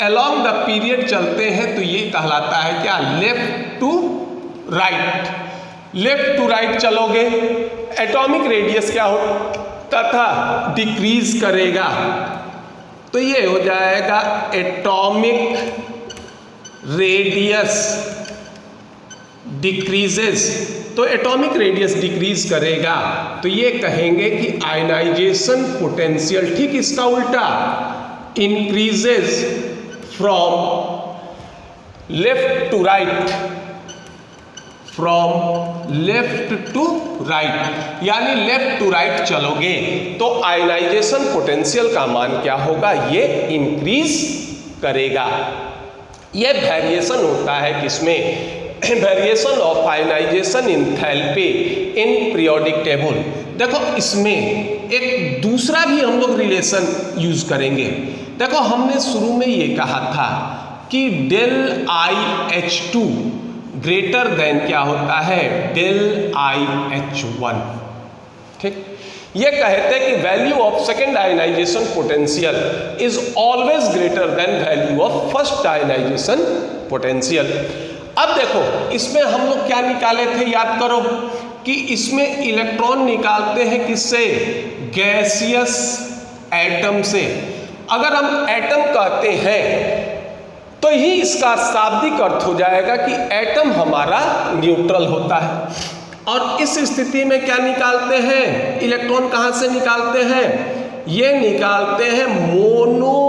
along the period चलते हैं तो ये कहलाता है क्या, left to right. Left to right चलोगे एटॉमिक रेडियस क्या होता था, डिक्रीज करेगा। तो ये हो जाएगा एटॉमिक रेडियस डिक्रीजेस। तो एटॉमिक रेडियस डिक्रीज करेगा तो ये कहेंगे कि आयनाइजेशन पोटेंशियल ठीक इसका उल्टा increases from left to right, from left to right, यानी लेफ्ट टू राइट चलोगे तो आयनाइजेशन पोटेंशियल का मान क्या होगा, ये इंक्रीज करेगा। ये वेरिएशन होता है किसमें, variation of ionization enthalpy in periodic table. देखो इसमें एक दूसरा भी हम लोग रिलेशन यूज करेंगे। देखो हमने शुरू में ये कहा था कि डेल IH2 ग्रेटर देन क्या होता है, डेल IH1। ठीक, ये कहते हैं कि value of second ionization potential is always greater than value of first ionization potential. अब देखो इसमें हम लोग क्या निकाले थे, याद करो कि इसमें इलेक्ट्रॉन निकालते हैं किससे, गैसियस एटम से। अगर हम एटम कहते हैं तो ही इसका शाब्दिक अर्थ हो जाएगा कि एटम हमारा न्यूट्रल होता है। और इस स्थिति में क्या निकालते हैं, इलेक्ट्रॉन कहाँ से निकालते हैं, ये निकालते हैं मोनो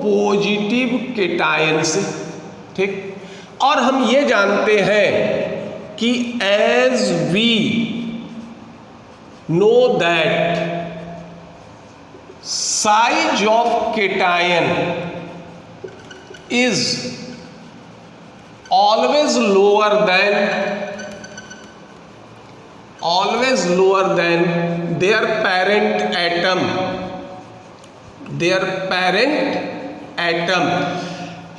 पॉजिटिव केटायन से। ठीक, और हम ये जानते हैं कि as we know that size of cation is always lower than their parent atom।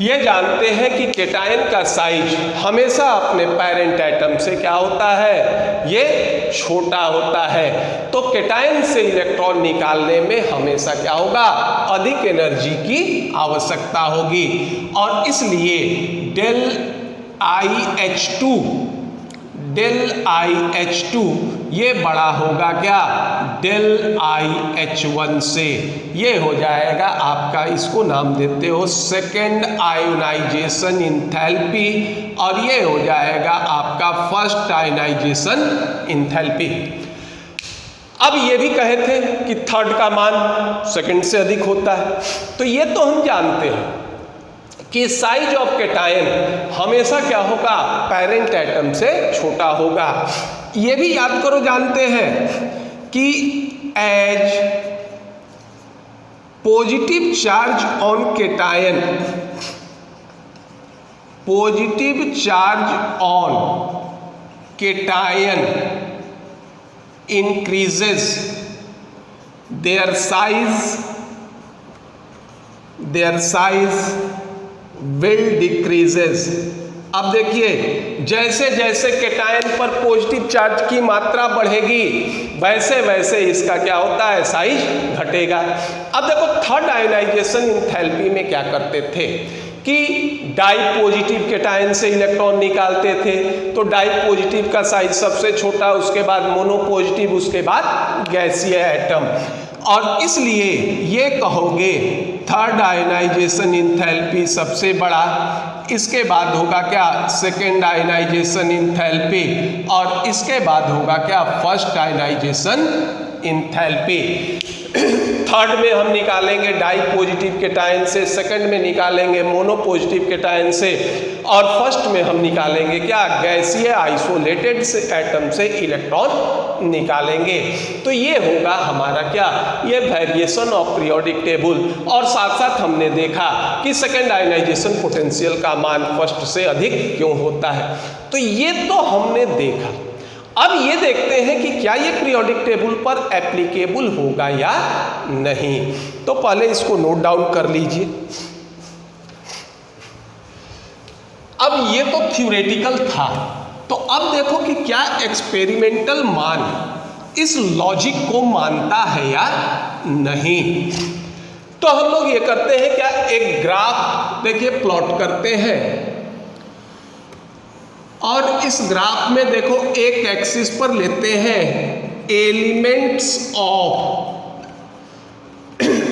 ये जानते हैं कि केटायन का साइज हमेशा अपने पेरेंट एटम से क्या होता है, ये छोटा होता है। तो केटायन से इलेक्ट्रॉन निकालने में हमेशा क्या होगा, अधिक एनर्जी की आवश्यकता होगी। और इसलिए डेल IH2 ये बड़ा होगा क्या, डेल IH1 से। ये हो जाएगा आपका, इसको नाम देते हो सेकेंड आयोनाइजेशन एंथैल्पी, और ये हो जाएगा आपका फर्स्ट आयोनाइजेशन एंथैल्पी। अब ये भी कहे थे कि थर्ड का मान सेकेंड से अधिक होता है, तो ये तो हम जानते हैं कि साइज ऑफ केटायन हमेशा क्या होगा, पेरेंट एटम से छोटा होगा। ये भी याद करो, जानते हैं कि as positive charge on cation, positive charge on cation increases their size will decreases। अब देखिए जैसे जैसे केटायन पर पॉजिटिव चार्ज की मात्रा बढ़ेगी वैसे वैसे इसका क्या होता है, साइज घटेगा। अब देखो थर्ड आयोनाइजेशन एंथैल्पी में क्या करते थे कि डाई पॉजिटिव केटायन से इलेक्ट्रॉन निकालते थे, तो डाई पॉजिटिव का साइज सबसे छोटा, उसके बाद मोनो पॉजिटिव, उसके बाद गैसीय एटम। और इसलिए ये कहोगे थर्ड आयोनाइजेशन एंथैल्पी सबसे बड़ा, इसके बाद होगा क्या, सेकेंड आयोनाइजेशन एंथैल्पी, और इसके बाद होगा क्या, फर्स्ट आयोनाइजेशन एंथैल्पी। थर्ड में हम निकालेंगे डाई पॉजिटिव केटायन से, सेकंड में निकालेंगे मोनो पॉजिटिव केटायन से, और फर्स्ट में हम निकालेंगे क्या, गैसीय आइसोलेटेड से एटम से इलेक्ट्रॉन निकालेंगे। तो ये होगा हमारा क्या, ये वेरिएशन ऑफ पीरियोडिक टेबल। और साथ साथ हमने देखा कि सेकेंड आयोनाइजेशन पोटेंशियल का मान फर्स्ट से अधिक क्यों होता है। तो ये तो हमने देखा। अब ये देखते हैं कि क्या ये पीरियोडिक टेबल पर एप्लीकेबल होगा या नहीं। तो पहले इसको नोट डाउन कर लीजिए। अब ये तो थ्योरेटिकल था, तो अब देखो कि क्या एक्सपेरिमेंटल मान इस लॉजिक को मानता है या नहीं। तो हम लोग ये करते हैं क्या, एक ग्राफ देखिए प्लॉट करते हैं, और इस ग्राफ में देखो एक एक्सिस पर लेते हैं एलिमेंट्स ऑफ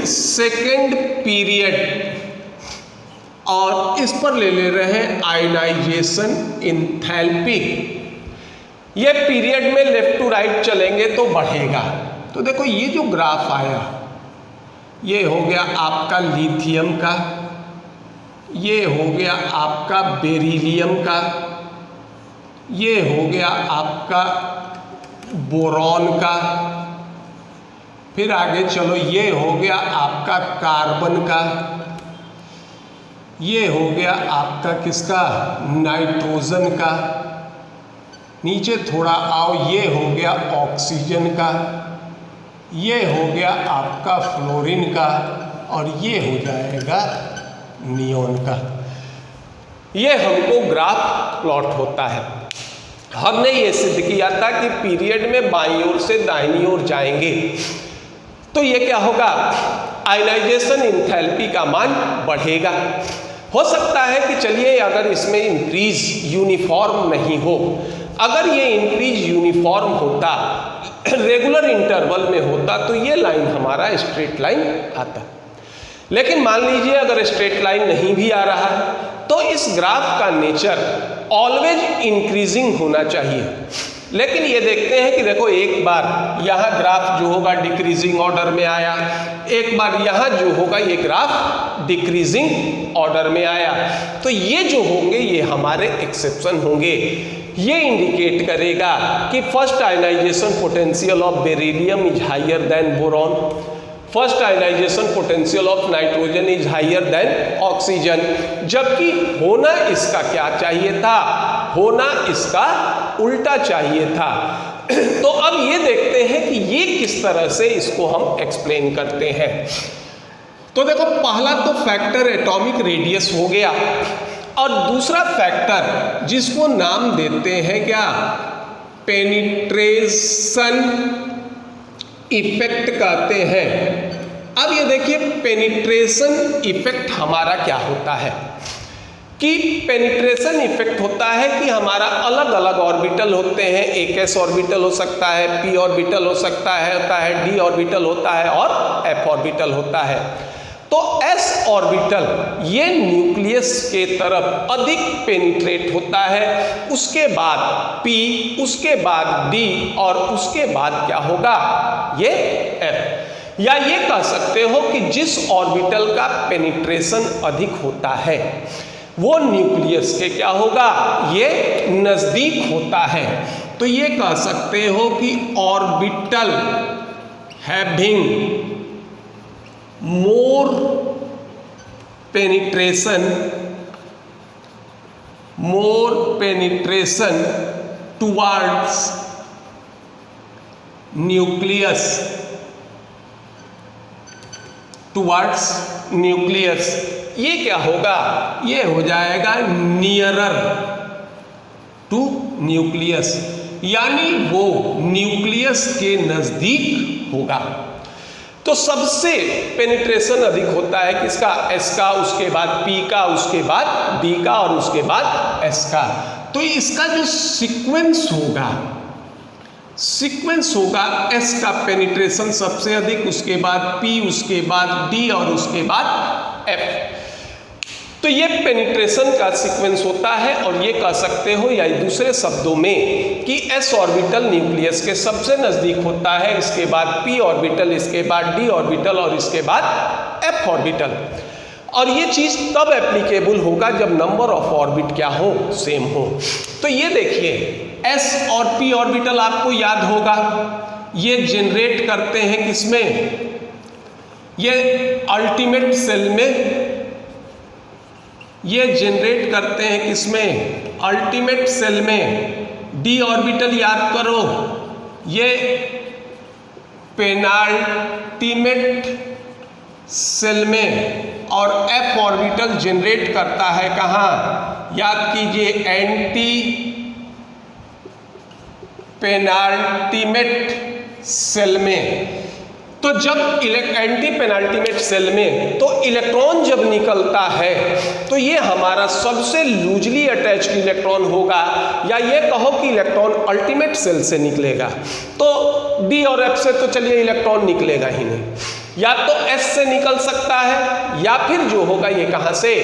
सेकेंड पीरियड, और इस पर ले रहे हैं आयोनाइजेशन एंथैल्पी। ये पीरियड में लेफ्ट टू राइट चलेंगे तो बढ़ेगा। तो देखो ये जो ग्राफ आया ये हो गया आपका लिथियम का, ये हो गया आपका बेरिलियम का, ये हो गया आपका बोरॉन का, फिर आगे चलो ये हो गया आपका कार्बन का, ये हो गया आपका किसका, नाइट्रोजन का, नीचे थोड़ा आओ ये हो गया ऑक्सीजन का, ये हो गया आपका फ्लोरीन का, और ये हो जाएगा नियोन का। ये हमको ग्राफ प्लॉट होता है। हमने ये सिद्ध किया था कि पीरियड में बाईं ओर से दाहिनी ओर जाएंगे तो ये क्या होगा, आयनाइजेशन इंथैल्पी का मान बढ़ेगा। हो सकता है कि चलिए अगर इसमें इंक्रीज यूनिफॉर्म नहीं हो, अगर ये इंक्रीज यूनिफॉर्म होता, रेगुलर इंटरवल में होता, तो ये लाइन हमारा स्ट्रेट लाइन आता। लेकिन मान लीजिए अगर स्ट्रेट लाइन नहीं भी आ रहा है तो इस ग्राफ का नेचर ऑलवेज इंक्रीजिंग होना चाहिए। लेकिन ये देखते हैं कि देखो एक बार यहाँ ग्राफ जो होगा डिक्रीजिंग ऑर्डर में आया, एक बार यहाँ जो होगा ये ग्राफ डिक्रीजिंग ऑर्डर में आया, तो ये जो होंगे ये हमारे एक्सेप्शन होंगे। ये इंडिकेट करेगा कि first ionization potential of beryllium is higher than boron, first ionization potential of nitrogen is higher than oxygen, जबकि होना इसका क्या चाहिए था, होना इसका उल्टा चाहिए था। तो अब ये देखते हैं कि ये किस तरह से इसको हम एक्सप्लेन करते हैं। तो देखो पहला तो फैक्टर एटॉमिक रेडियस हो गया, और दूसरा फैक्टर जिसको नाम देते हैं क्या, पेनिट्रेशन इफेक्ट कहते हैं। अब ये देखिए पेनिट्रेशन इफेक्ट हमारा क्या होता है कि पेनिट्रेशन इफेक्ट होता है कि हमारा अलग अलग ऑर्बिटल होते हैं, एक एस ऑर्बिटल हो सकता है, पी ऑर्बिटल हो सकता है, डी ऑर्बिटल होता है और एफ ऑर्बिटल होता है। तो एस ऑर्बिटल ये न्यूक्लियस के तरफ अधिक पेनिट्रेट होता है, उसके बाद पी, उसके बाद डी और उसके बाद क्या होगा, ये एफ। या ये कह सकते हो कि जिस ऑर्बिटल का पेनिट्रेशन अधिक होता है वो न्यूक्लियस के क्या होगा, ये नजदीक होता है। तो ये कह सकते हो कि orbital having more penetration towards nucleus, ये क्या होगा, ये हो जाएगा नियरर टू न्यूक्लियस, यानी वो न्यूक्लियस के नजदीक होगा। तो सबसे पेनिट्रेशन अधिक होता है किसका, एस का, उसके बाद पी का, उसके बाद डी का और उसके बाद एस का। तो इसका जो सीक्वेंस होगा एस का पेनिट्रेशन सबसे अधिक, उसके बाद पी, उसके बाद डी और उसके बाद एफ। तो ये पेनिट्रेशन का सीक्वेंस होता है, और ये कह सकते हो या दूसरे शब्दों में कि एस ऑर्बिटल न्यूक्लियस के सबसे नजदीक होता है, इसके बाद पी ऑर्बिटल, इसके बाद डी ऑर्बिटल और इसके बाद एफ ऑर्बिटल। और ये चीज तब एप्लीकेबल होगा जब नंबर ऑफ ऑर्बिट क्या हो, सेम हो। तो ये देखिए एस और पी ऑर्बिटल आपको याद होगा, ये जनरेट करते हैं किसमें, ये अल्टीमेट सेल में, ये जनरेट करते हैं किसमें, अल्टीमेट सेल में। डी ऑर्बिटल याद करो, ये पेनाल्टीमेट सेल में, और एफ ऑर्बिटल जनरेट करता है कहाँ, याद कीजिए एंटी पेनाल्टीमेट सेल में। तो जब एंटी पेनाल्टीमेट सेल में तो इलेक्ट्रॉन जब निकलता है तो ये हमारा सबसे लूजली अटैच्ड इलेक्ट्रॉन होगा, या ये कहो कि इलेक्ट्रॉन अल्टीमेट सेल से निकलेगा। तो डी और एफ से तो चलिए इलेक्ट्रॉन निकलेगा ही नहीं, या तो एस से निकल सकता है, या फिर जो होगा ये कहाँ से,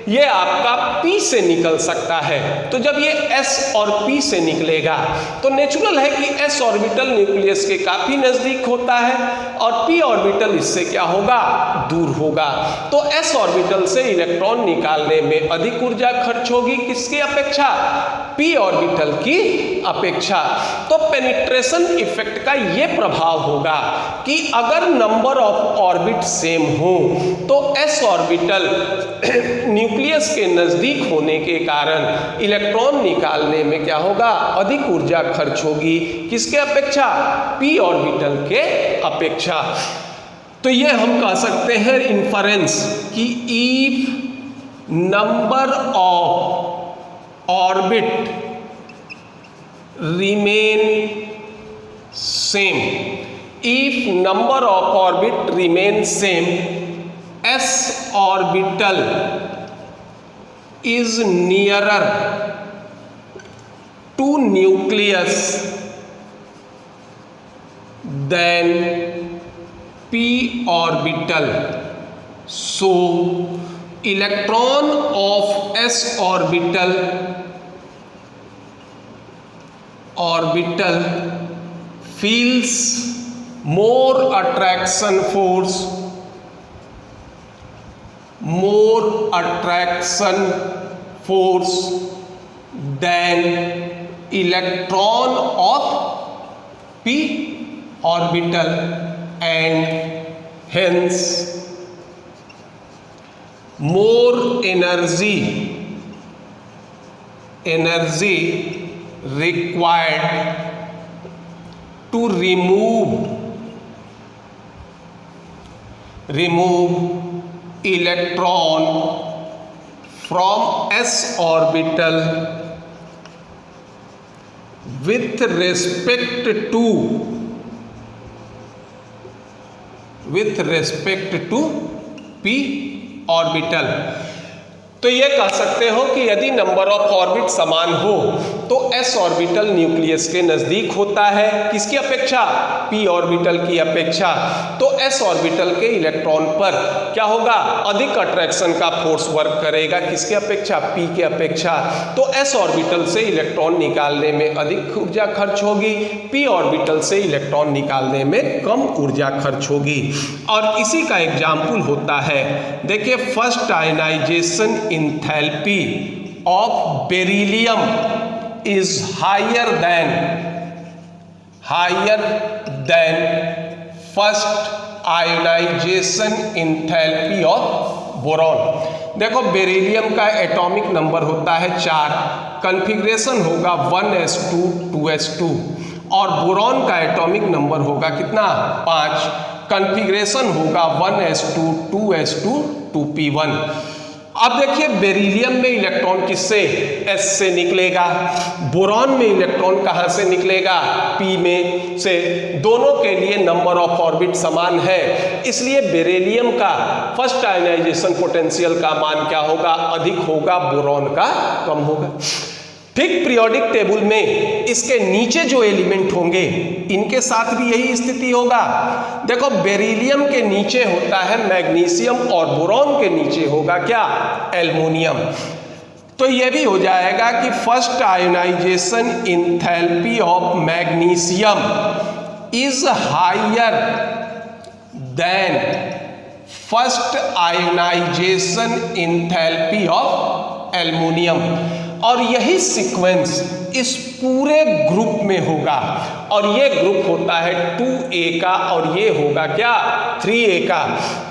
ये आपका P से निकल सकता है। तो जब ये S और P से निकलेगा तो नेचुरल है कि S ऑर्बिटल न्यूक्लियस के काफी नजदीक होता है और P ऑर्बिटल इससे क्या होगा, दूर होगा। तो S ऑर्बिटल से इलेक्ट्रॉन निकालने में अधिक ऊर्जा खर्च होगी, किसकी अपेक्षा, P ऑर्बिटल की अपेक्षा। तो पेनिट्रेशन इफेक्ट का ये प्रभाव होगा कि अगर नंबर ऑफ ऑर्बिट सेम हो तो S ऑर्बिटल न्यूक्लियस के नजदीक होने के कारण इलेक्ट्रॉन निकालने में क्या होगा, अधिक ऊर्जा खर्च होगी, किसके अपेक्षा, P ऑर्बिटल के अपेक्षा। तो ये हम कह सकते हैं इन्फरेंस कि if number of orbit remain same, if number of orbit remain same, S orbital is nearer to nucleus than P orbital. So electron of S orbital feels more attraction force than electron of P orbital and hence more energy required to remove electron from S orbital with respect to P orbital. तो ये कह सकते हो कि यदि number of orbit समान हो तो S ऑर्बिटल न्यूक्लियस के नजदीक होता है, किसकी अपेक्षा, P ऑर्बिटल की अपेक्षा। तो S ऑर्बिटल के इलेक्ट्रॉन पर क्या होगा, अधिक अट्रैक्शन का फोर्स वर्क करेगा, किसके अपेक्षा, P के अपेक्षा। तो S ऑर्बिटल से इलेक्ट्रॉन निकालने में अधिक ऊर्जा खर्च होगी, P ऑर्बिटल से इलेक्ट्रॉन निकालने में कम ऊर्जा खर्च होगी। और इसी का एग्जाम्पल होता है, देखिए first ionization enthalpy of beryllium is higher than first ionization enthalpy of boron। देखो बेरिलियम का एटॉमिक नंबर होता है 4, कॉन्फ़िगरेशन होगा 1s2 2s2 और बोरॉन का एटॉमिक नंबर होगा कितना, 5, कॉन्फ़िगरेशन होगा 1s2 2s2 2p1। अब देखिए बेरिलियम में इलेक्ट्रॉन किससे, S से निकलेगा, बोरॉन में इलेक्ट्रॉन कहाँ से निकलेगा, P में से। दोनों के लिए नंबर ऑफ ऑर्बिट समान है, इसलिए बेरिलियम का फर्स्ट आयनाइजेशन पोटेंशियल का मान क्या होगा, अधिक होगा, बोरॉन का कम होगा। ठीक पीरियोडिक टेबल में इसके नीचे जो एलिमेंट होंगे इनके साथ भी यही स्थिति होगा। देखो बेरिलियम के नीचे होता है मैग्नीशियम और बोरॉन के नीचे होगा क्या, एल्युमिनियम। तो यह भी हो जाएगा कि first ionisation enthalpy of magnesium is higher than first ionisation enthalpy of aluminium. और यही सीक्वेंस इस पूरे ग्रुप में होगा और ये ग्रुप होता है 2a का और ये होगा क्या, 3a का।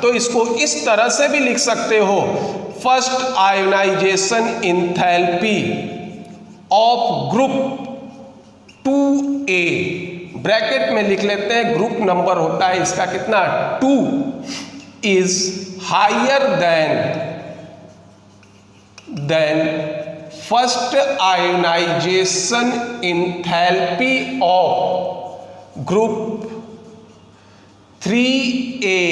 तो इसको इस तरह से भी लिख सकते हो, first ionization enthalpy of group 2a, bracket में लिख लेते हैं, ग्रुप नंबर होता है इसका कितना, 2, is higher than first ionisation enthalpy of group 3a,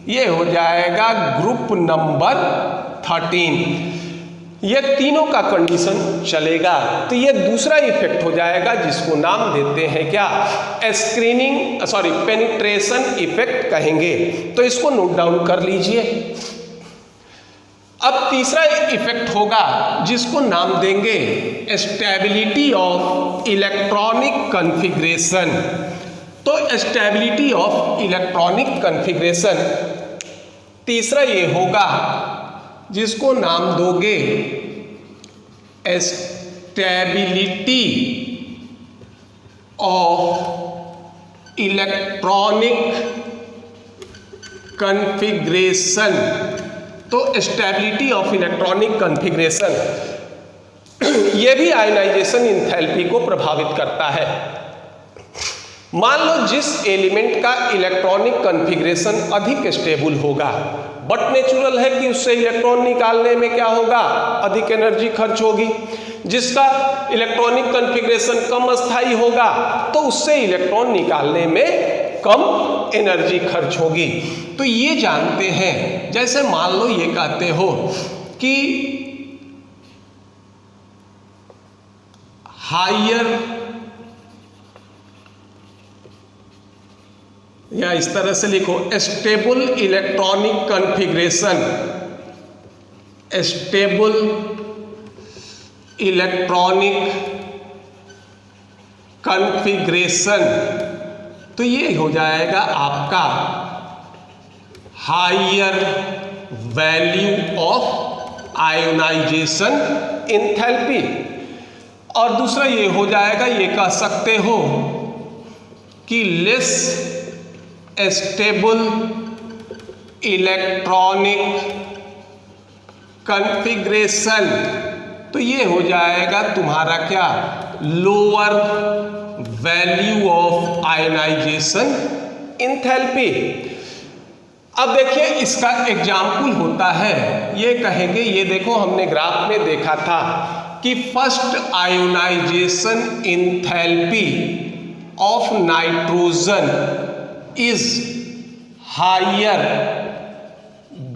ये हो जाएगा ग्रुप नंबर 13। ये तीनों का कंडीशन चलेगा। तो ये दूसरा इफेक्ट हो जाएगा जिसको नाम देते हैं क्या, पेनिट्रेशन इफेक्ट कहेंगे। तो इसको नोट डाउन कर लीजिए। अब तीसरा इफेक्ट होगा जिसको नाम देंगे स्टेबिलिटी ऑफ इलेक्ट्रॉनिक कॉन्फ़िगरेशन। तो स्टेबिलिटी ऑफ इलेक्ट्रॉनिक कॉन्फ़िगरेशन तीसरा ये होगा जिसको नाम दोगे स्टेबिलिटी ऑफ इलेक्ट्रॉनिक कॉन्फ़िगरेशन। तो स्टेबिलिटी ऑफ इलेक्ट्रॉनिक कॉन्फ़िगरेशन ये भी आयनाइजेशन इंथैल्पी को प्रभावित करता है। मान लो जिस एलिमेंट का इलेक्ट्रॉनिक कॉन्फ़िगरेशन अधिक स्टेबल होगा, बट नेचुरल है कि उससे इलेक्ट्रॉन निकालने में क्या होगा, अधिक एनर्जी खर्च होगी। जिसका इलेक्ट्रॉनिक कॉन्फ़िगरेशन कम स्थायी होगा तो उससे इलेक्ट्रॉन निकालने में कम एनर्जी खर्च होगी। तो ये जानते हैं, जैसे मान लो ये कहते हो कि हायर, या इस तरह से लिखो stable electronic configuration, stable electronic configuration, तो ये हो जाएगा आपका higher value of ionization enthalpy. और दूसरा ये हो जाएगा, ये कह सकते हो कि लेस स्टेबल इलेक्ट्रॉनिक कॉन्फ़िगरेशन, तो ये हो जाएगा तुम्हारा क्या, lower value of ionization enthalpy. अब देखिए इसका एग्जाम्पल होता है, ये कहेंगे, ये देखो हमने ग्राफ में देखा था कि first ionisation enthalpy of nitrogen is higher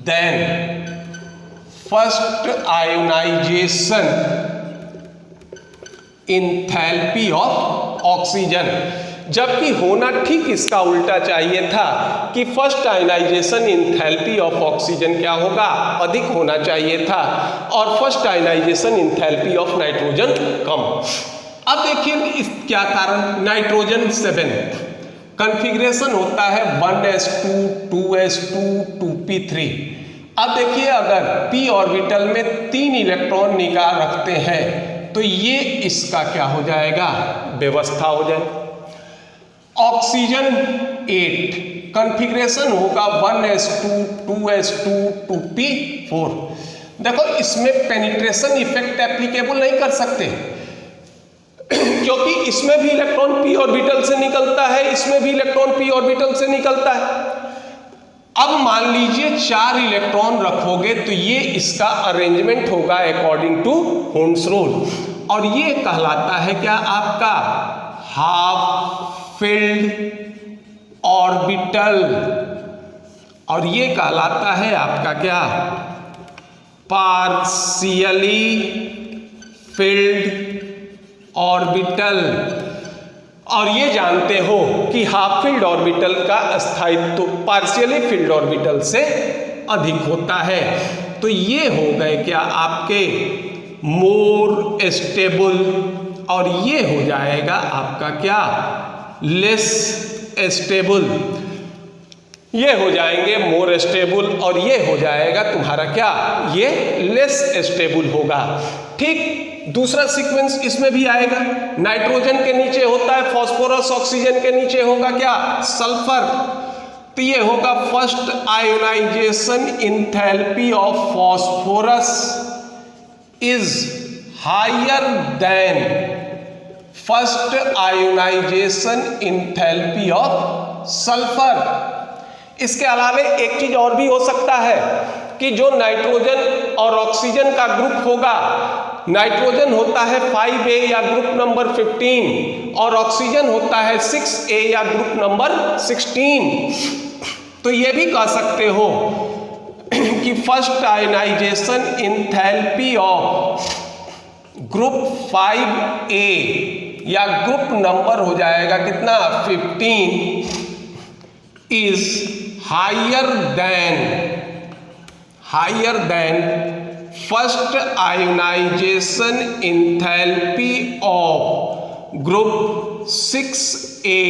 than first ionisation enthalpy of oxygen, जबकि होना ठीक इसका उल्टा चाहिए था कि first ionisation enthalpy of oxygen क्या होगा, अधिक होना चाहिए था, और first ionisation enthalpy of nitrogen कम। अब देखिए इस क्या कारण, नाइट्रोजन 7 कॉन्फ़िगरेशन होता है 1s2 2s2 2p3। अब देखिए अगर p ऑर्बिटल में 3 इलेक्ट्रॉन निकाल रखते हैं तो ये इसका क्या हो जाएगा, व्यवस्था हो जाए। ऑक्सीजन 8 कॉन्फ़िगरेशन होगा 1s2 2s2 2p4। देखो इसमें पेनिट्रेशन इफेक्ट एप्लीकेबल नहीं कर सकते क्योंकि इसमें भी इलेक्ट्रॉन p ऑर्बिटल से निकलता है, इसमें भी इलेक्ट्रॉन p ऑर्बिटल से निकलता है। अब मान लीजिए 4 इलेक्ट्रॉन रखोगे तो ये इसका अरेंजमेंट होगा अकॉर्डिंग टू होन्स रूल, और ये कहलाता है क्या, आपका हाफ फिल्ड ऑर्बिटल, और ये कहलाता है आपका क्या, पार्शियली फिल्ड ऑर्बिटल। और ये जानते हो कि हाफ फील्ड ऑर्बिटल का स्थायित्व पार्शियली फील्ड ऑर्बिटल से अधिक होता है। तो ये हो गए क्या आपके मोर स्टेबल, और ये हो जाएगा आपका क्या, लेस स्टेबल। ये हो जाएंगे मोर स्टेबल और ये हो जाएगा तुम्हारा क्या, ये लेस स्टेबल होगा। ठीक दूसरा सीक्वेंस इसमें भी आएगा, नाइट्रोजन के नीचे होता है फास्फोरस, ऑक्सीजन के नीचे होगा क्या, सल्फर। तो ये होगा first ionisation enthalpy of phosphorus is higher than first ionisation enthalpy of sulphur. इसके अलावा एक चीज और भी हो सकता है कि जो नाइट्रोजन और ऑक्सीजन का ग्रुप होगा, नाइट्रोजन होता है 5A या ग्रुप नंबर 15 और ऑक्सीजन होता है 6A या ग्रुप नंबर 16। तो ये भी कह सकते हो कि first ionisation enthalpy of group 5A या ग्रुप नंबर हो जाएगा कितना 15 is higher higher than first ionisation enthalpy of group 6A,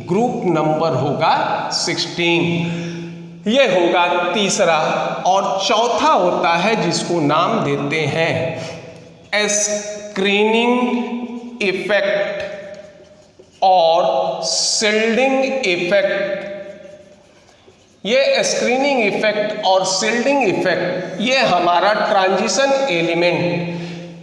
group number होगा 16, ये होगा तीसरा। और चौथा होता है जिसको नाम देते हैं स्क्रीनिंग इफेक्ट और शिल्डिंग इफेक्ट। ये स्क्रीनिंग इफेक्ट और शिल्डिंग इफेक्ट ये हमारा ट्रांजिशन एलिमेंट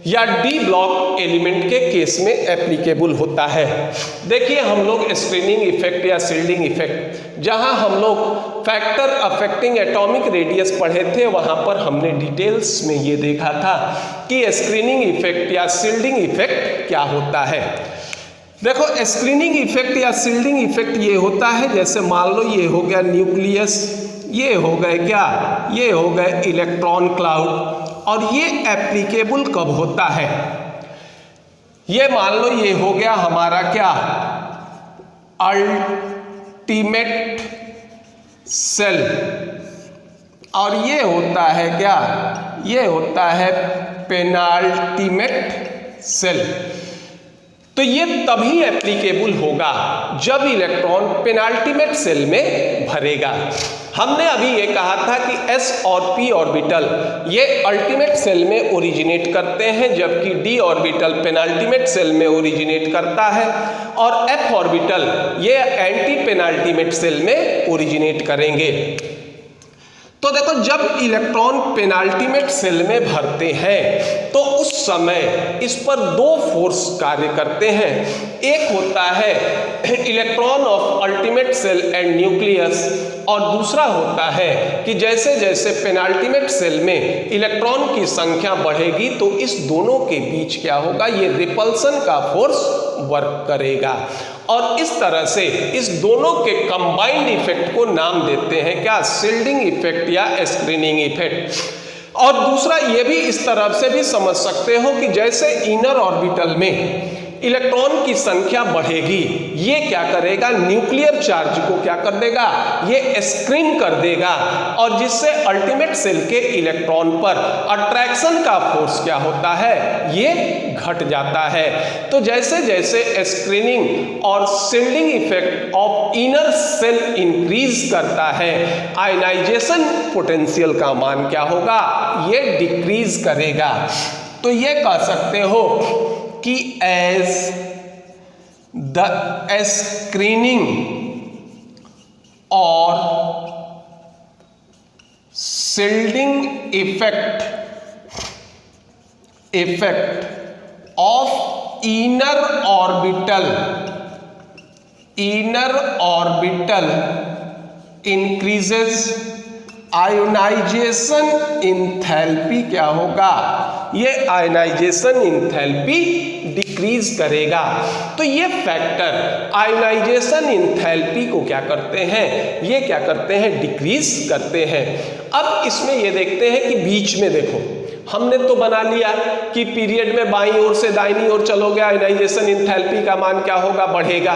या डी ब्लॉक एलिमेंट के केस में एप्लीकेबल होता है। देखिए हम लोग स्क्रीनिंग इफेक्ट या शिल्डिंग इफेक्ट जहां हम लोग फैक्टर अफेक्टिंग एटॉमिक रेडियस पढ़े थे, वहां पर हमने डिटेल्स में ये देखा था कि स्क्रीनिंग इफेक्ट या शिल्डिंग इफेक्ट क्या होता है। देखो स्क्रीनिंग इफेक्ट या शिल्डिंग इफेक्ट ये होता है, जैसे मान लो ये हो गया न्यूक्लियस, ये हो गए क्या, ये हो गए इलेक्ट्रॉन क्लाउड। और ये एप्लीकेबल कब होता है, ये मान लो ये हो गया हमारा क्या, अल्टीमेट सेल, और ये होता है क्या, ये होता है पेनाल्टीमेट सेल। तो ये तभी एप्लीकेबल होगा जब इलेक्ट्रॉन पेनाल्टीमेट सेल में भरेगा। हमने अभी ये कहा था कि s और p ऑर्बिटल ये अल्टीमेट सेल में ओरिजिनेट करते हैं, जबकि d ऑर्बिटल पेनाल्टीमेट सेल में ओरिजिनेट करता है, और f ऑर्बिटल ये एंटी पेनाल्टीमेट सेल में ओरिजिनेट करेंगे। तो देखो जब इलेक्ट्रॉन पेनाल्टीमेट सेल में भरते हैं तो उस समय इस पर दो फोर्स कार्य करते हैं। एक होता है electron of ultimate shell and nucleus, और दूसरा होता है कि जैसे जैसे पेनाल्टीमेट सेल में इलेक्ट्रॉन की संख्या बढ़ेगी तो इस दोनों के बीच क्या होगा, ये रिपल्सन का फोर्स वर्क करेगा। और इस तरह से इस दोनों के कंबाइंड इफेक्ट को नाम देते हैं क्या, शिल्डिंग इफेक्ट या स्क्रीनिंग इफेक्ट। और दूसरा ये भी इस तरह से भी समझ सकते हो कि जैसे इनर ऑर्बिटल में इलेक्ट्रॉन की संख्या बढ़ेगी, ये क्या करेगा, न्यूक्लियर चार्ज को क्या कर देगा, ये स्क्रीन कर देगा, और जिससे अल्टीमेट सेल के इलेक्ट्रॉन पर अट्रैक्शन का फोर्स क्या होता है, ये घट जाता है। तो जैसे जैसे स्क्रीनिंग और shielding effect of inner shell increase करता है, आयनाइजेशन पोटेंशियल का मान क्या होगा, ये डिक्रीज करेगा। तो ये कह सकते हो कि एज द स्क्रीनिंग और shielding effect of inner orbital increases, ionization enthalpy क्या होगा, ये आयोनाइजेशन इंथैल्पी डिक्रीज करेगा। तो ये फैक्टर आयोनाइजेशन इंथैल्पी को क्या करते हैं, ये क्या करते हैं, डिक्रीज करते हैं। अब इसमें ये देखते हैं कि बीच में देखो हमने तो बना लिया कि पीरियड में बाईं ओर से दाहिनी ओर चलोगे आयोनाइजेशन इंथैल्पी का मान क्या होगा, बढ़ेगा।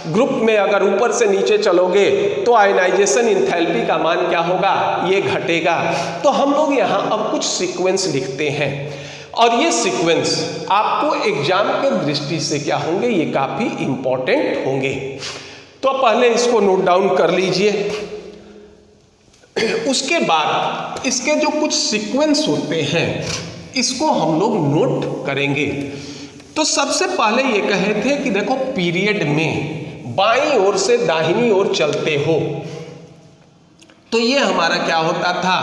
ग्रुप में अगर ऊपर से नीचे चलोगे तो आयोनाइजेशन इंथैल्पी का मान क्या होगा, ये घटेगा। तो हम लोग यहाँ अब कुछ सीक्वेंस लिखते हैं, और ये सीक्वेंस आपको एग्जाम के दृष्टि से क्या होंगे, ये काफी इंपॉर्टेंट होंगे। तो पहले इसको नोट डाउन कर लीजिए। उसके बाद इसके जो कुछ सीक्वेंस होते हैं इसको हम लोग नोट करेंगे। तो सबसे पहले ये कहे थे कि देखो पीरियड में बाईं ओर से दाहिनी ओर चलते हो तो ये हमारा क्या होता था,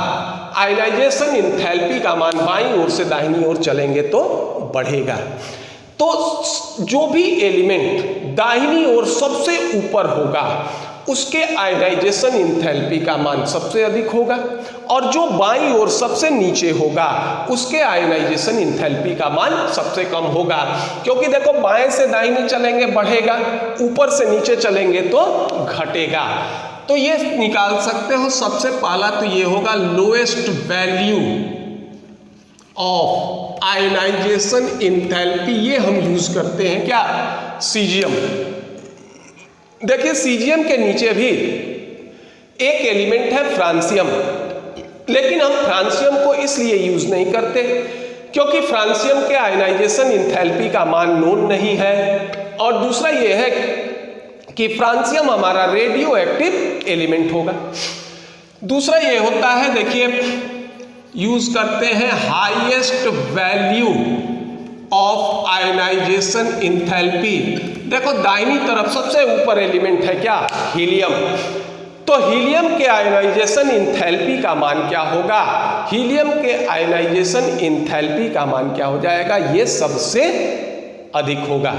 आयोनाइजेशन इंथैल्पी का मान बाईं ओर से दाहिनी ओर चलेंगे तो बढ़ेगा। तो जो भी एलिमेंट दाहिनी ओर सबसे ऊपर होगा उसके आयोनाइजेशन इंथैल्पी का मान सबसे अधिक होगा, और जो बाईं ओर सबसे नीचे होगा उसके आयोनाइजेशन इंथैल्पी का मान सबसे कम होगा। क्योंकि देखो बाएं से दाहिने चलेंगे बढ़ेगा, ऊपर से नीचे चलेंगे तो घटेगा। तो ये निकाल सकते हो, सबसे पहला तो ये होगा lowest value of ionization enthalpy, ये हम यूज करते हैं क्या, सीजियम। देखिए सीजियम के नीचे भी एक एलिमेंट है फ्रांसियम, लेकिन हम फ्रांसियम को इसलिए यूज नहीं करते क्योंकि फ्रांसियम के आयनाइजेशन इंथैल्पी का मान नोन नहीं है, और दूसरा ये है कि फ्रांसियम हमारा रेडियो एक्टिव एलिमेंट होगा। दूसरा ये होता है, देखिए यूज करते हैं highest value of ionization enthalpy. देखो दाहिनी तरफ सबसे ऊपर एलिमेंट है क्या, हीलियम। तो हीलियम के आयनाइजेशन इंथैल्पी का मान क्या होगा, हीलियम के आयनाइजेशन इंथैल्पी का मान क्या हो जाएगा, ये सबसे अधिक होगा।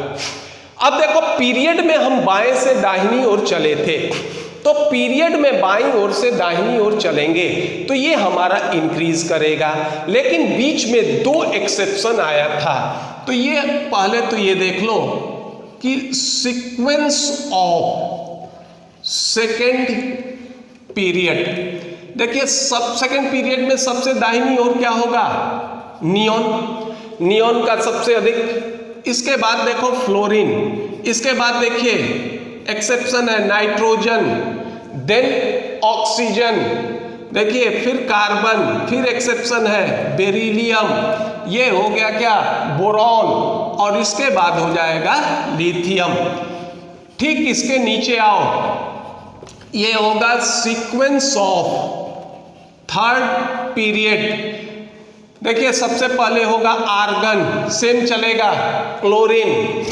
अब देखो पीरियड में हम बाएं से दाहिनी ओर चले थे, तो पीरियड में बाईं ओर से दाहिनी ओर चलेंगे तो ये हमारा इंक्रीज करेगा, लेकिन बीच में दो एक्सेप्शन आया था। तो ये पहले तो ये देख लो कि सीक्वेंस ऑफ सेकेंड पीरियड, देखिए सब सेकेंड पीरियड में सबसे दाहिनी ओर क्या होगा, नियॉन, नियॉन का सबसे अधिक। इसके बाद देखो फ्लोरीन, इसके बाद देखिए एक्सेप्शन है नाइट्रोजन, देन ऑक्सीजन, देखिए फिर कार्बन, फिर एक्सेप्शन है बेरिलियम, ये हो गया क्या बोरॉन, और इसके बाद हो जाएगा लिथियम। ठीक इसके नीचे आओ, ये होगा सीक्वेंस ऑफ थर्ड पीरियड। देखिए सबसे पहले होगा आर्गन, सेम चलेगा, chlorine,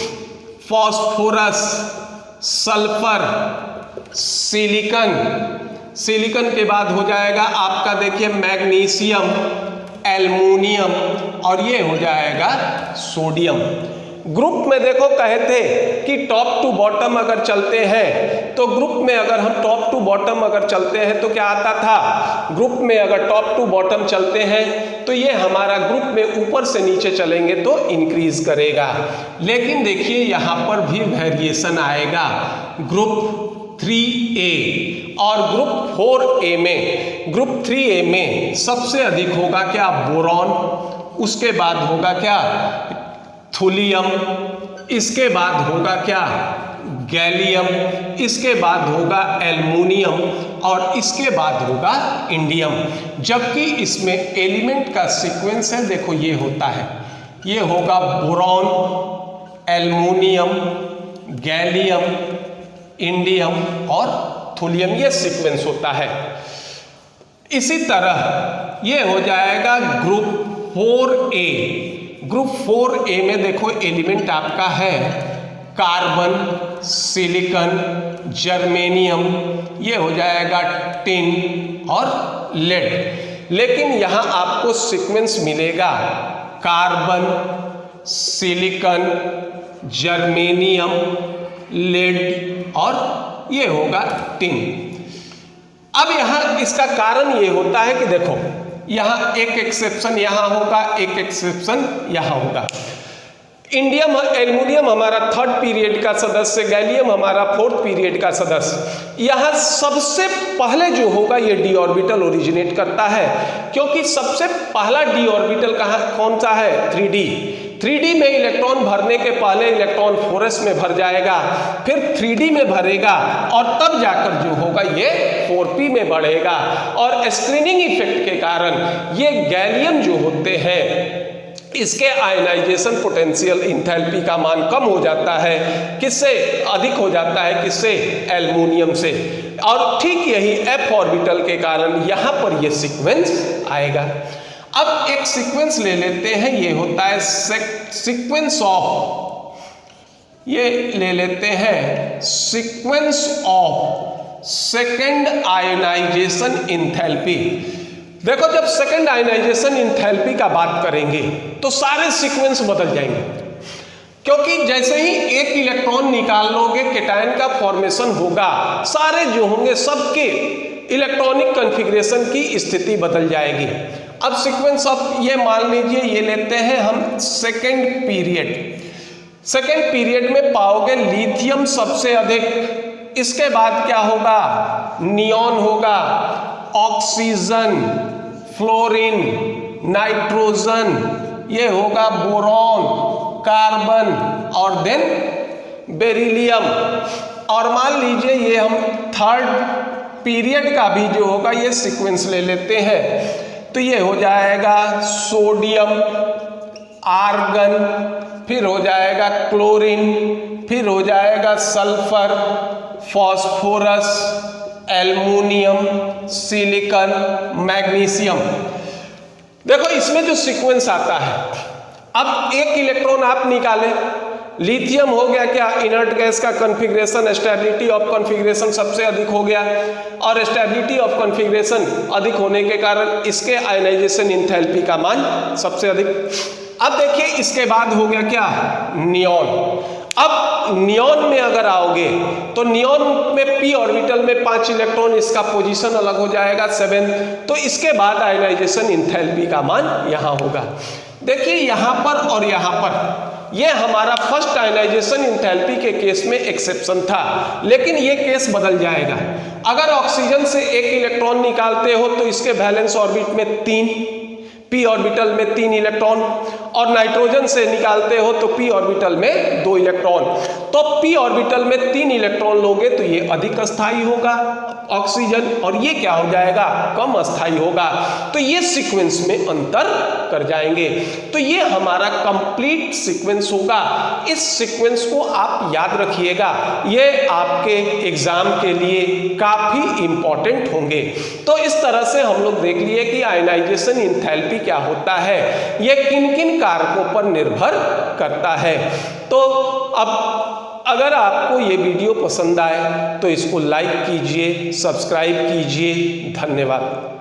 phosphorus, sulphur, silicon, silicon के बाद हो जाएगा आपका देखिए मैग्नीशियम, एल्युमिनियम, और ये हो जाएगा सोडियम। ग्रुप में देखो कहे थे कि टॉप टू बॉटम अगर चलते हैं, तो ग्रुप में अगर हम टॉप टू बॉटम अगर चलते हैं तो क्या आता था, ग्रुप में अगर टॉप टू बॉटम चलते हैं तो ये हमारा ग्रुप में ऊपर से नीचे चलेंगे तो इंक्रीज करेगा। लेकिन देखिए यहाँ पर भी वेरिएशन आएगा, ग्रुप 3A और ग्रुप 4A में। ग्रुप 3A में सबसे अधिक होगा क्या, बोरॉन, उसके बाद होगा क्या थूलियम, इसके बाद होगा क्या गैलियम, इसके बाद होगा एल्युमिनियम, और इसके बाद होगा इंडियम। जबकि इसमें एलिमेंट का सीक्वेंस है, देखो ये होता है, ये होगा बोरॉन, एल्युमिनियम, गैलियम, इंडियम और थूलियम, ये सीक्वेंस होता है। इसी तरह ये हो जाएगा ग्रुप 4A। ग्रुप 4A में देखो एलिमेंट आपका है कार्बन, सिलिकॉन, जर्मेनियम, ये हो जाएगा टिन और लेड। लेकिन यहाँ आपको सीक्वेंस मिलेगा कार्बन, सिलिकॉन, जर्मेनियम, लेड और ये होगा टिन। अब यहाँ इसका कारण ये होता है कि देखो यहाँ एक एक्सेप्शन यहाँ होगा, एक एक्सेप्शन यहाँ होगा। इंडियम, एल्युमिनियम हमारा थर्ड पीरियड का सदस्य, गैलियम हमारा फोर्थ पीरियड का सदस्य। यहाँ सबसे पहले जो होगा ये डी ऑर्बिटल ओरिजिनेट करता है, क्योंकि सबसे पहला डी ऑर्बिटल कौन सा है, 3D। 3D में इलेक्ट्रॉन भरने के पहले इलेक्ट्रॉन 4s में भर जाएगा, फिर 3D में भरेगा और तब जाकर जो होगा ये 4p में बढ़ेगा। और स्क्रीनिंग इफेक्ट के कारण ये गैलियम जो होते हैं इसके आयनाइजेशन पोटेंशियल इंथैल्पी का मान कम हो जाता है, किससे अधिक हो जाता है, किससे, एल्युमिनियम से। और ठीक यही f ऑर्बिटल के कारण यहाँ पर ये सीक्वेंस आएगा। अब एक सीक्वेंस ले लेते हैं, ये होता है सीक्वेंस ऑफ, ये ले लेते हैं sequence of second ionization enthalpy. देखो जब सेकेंड आयनाइजेशन इंथैल्पी का बात करेंगे तो सारे सीक्वेंस बदल जाएंगे, क्योंकि जैसे ही एक इलेक्ट्रॉन निकाल लोगे केटायन का फॉर्मेशन होगा, सारे जो होंगे सबके इलेक्ट्रॉनिक कॉन्फ़िगरेशन की स्थिति बदल जाएगी। अब सीक्वेंस ऑफ ये मान लीजिए ये लेते हैं हम सेकेंड पीरियड। सेकेंड पीरियड में पाओगे लिथियम सबसे अधिक, इसके बाद क्या होगा, नियॉन होगा, ऑक्सीजन, फ्लोरीन, नाइट्रोजन, ये होगा बोरॉन, कार्बन और देन बेरिलियम। और मान लीजिए ये हम थर्ड पीरियड का भी जो होगा ये सीक्वेंस ले लेते हैं। तो ये हो जाएगा सोडियम, आर्गन, फिर हो जाएगा क्लोरीन, फिर हो जाएगा sulphur, phosphorus, aluminium, silicon, magnesium. देखो इसमें जो सीक्वेंस आता है, अब एक इलेक्ट्रॉन आप निकालें, लिथियम हो गया क्या, इनर्ट गैस का कॉन्फ़िगरेशन, स्टेबिलिटी ऑफ कॉन्फ़िगरेशन सबसे अधिक हो गया, और स्टेबिलिटी ऑफ कॉन्फ़िगरेशन अधिक होने के कारण इसके आयनाइजेशन इंथैल्पी का मान सबसे अधिक। अब देखिए इसके बाद हो गया क्या, नियॉन। अब नियॉन में अगर आओगे तो नियॉन में p ऑर्बिटल में 5 इलेक्ट्रॉन, इसका पोजीशन अलग हो जाएगा 7। तो इसके बाद आयनाइजेशन इंथैल्पी का मान यहाँ होगा। देखिए यहाँ पर और यहाँ पर ये हमारा फर्स्ट आयनाइजेशन इंथैल्पी के केस में एक्सेप्शन था, लेकिन ये केस बदल जाएगा। अगर ऑक्सीजन से एक इलेक्ट्रॉन निकालते हो तो इसके वैलेंस ऑर्बिट में 3, p ऑर्बिटल में 3 इलेक्ट्रॉन, और नाइट्रोजन से निकालते हो तो p ऑर्बिटल में 2 इलेक्ट्रॉन। तो p ऑर्बिटल में 3 इलेक्ट्रॉन लोगे तो ये अधिक अस्थायी होगा ऑक्सीजन, और ये क्या हो जाएगा, कम अस्थायी होगा। तो ये सीक्वेंस में अंतर कर जाएंगे। तो ये हमारा कंप्लीट सीक्वेंस होगा। इस सीक्वेंस को आप याद रखिएगा, ये आपके एग्जाम के लिए काफी इंपॉर्टेंट होंगे। तो इस तरह से हम लोग देख लिए कि आयनाइजेशन इंथैल्पी क्या होता है, ये किन किन कारकों पर निर्भर करता है। तो अब अगर आपको ये वीडियो पसंद आए तो इसको लाइक कीजिए, सब्सक्राइब कीजिए। धन्यवाद।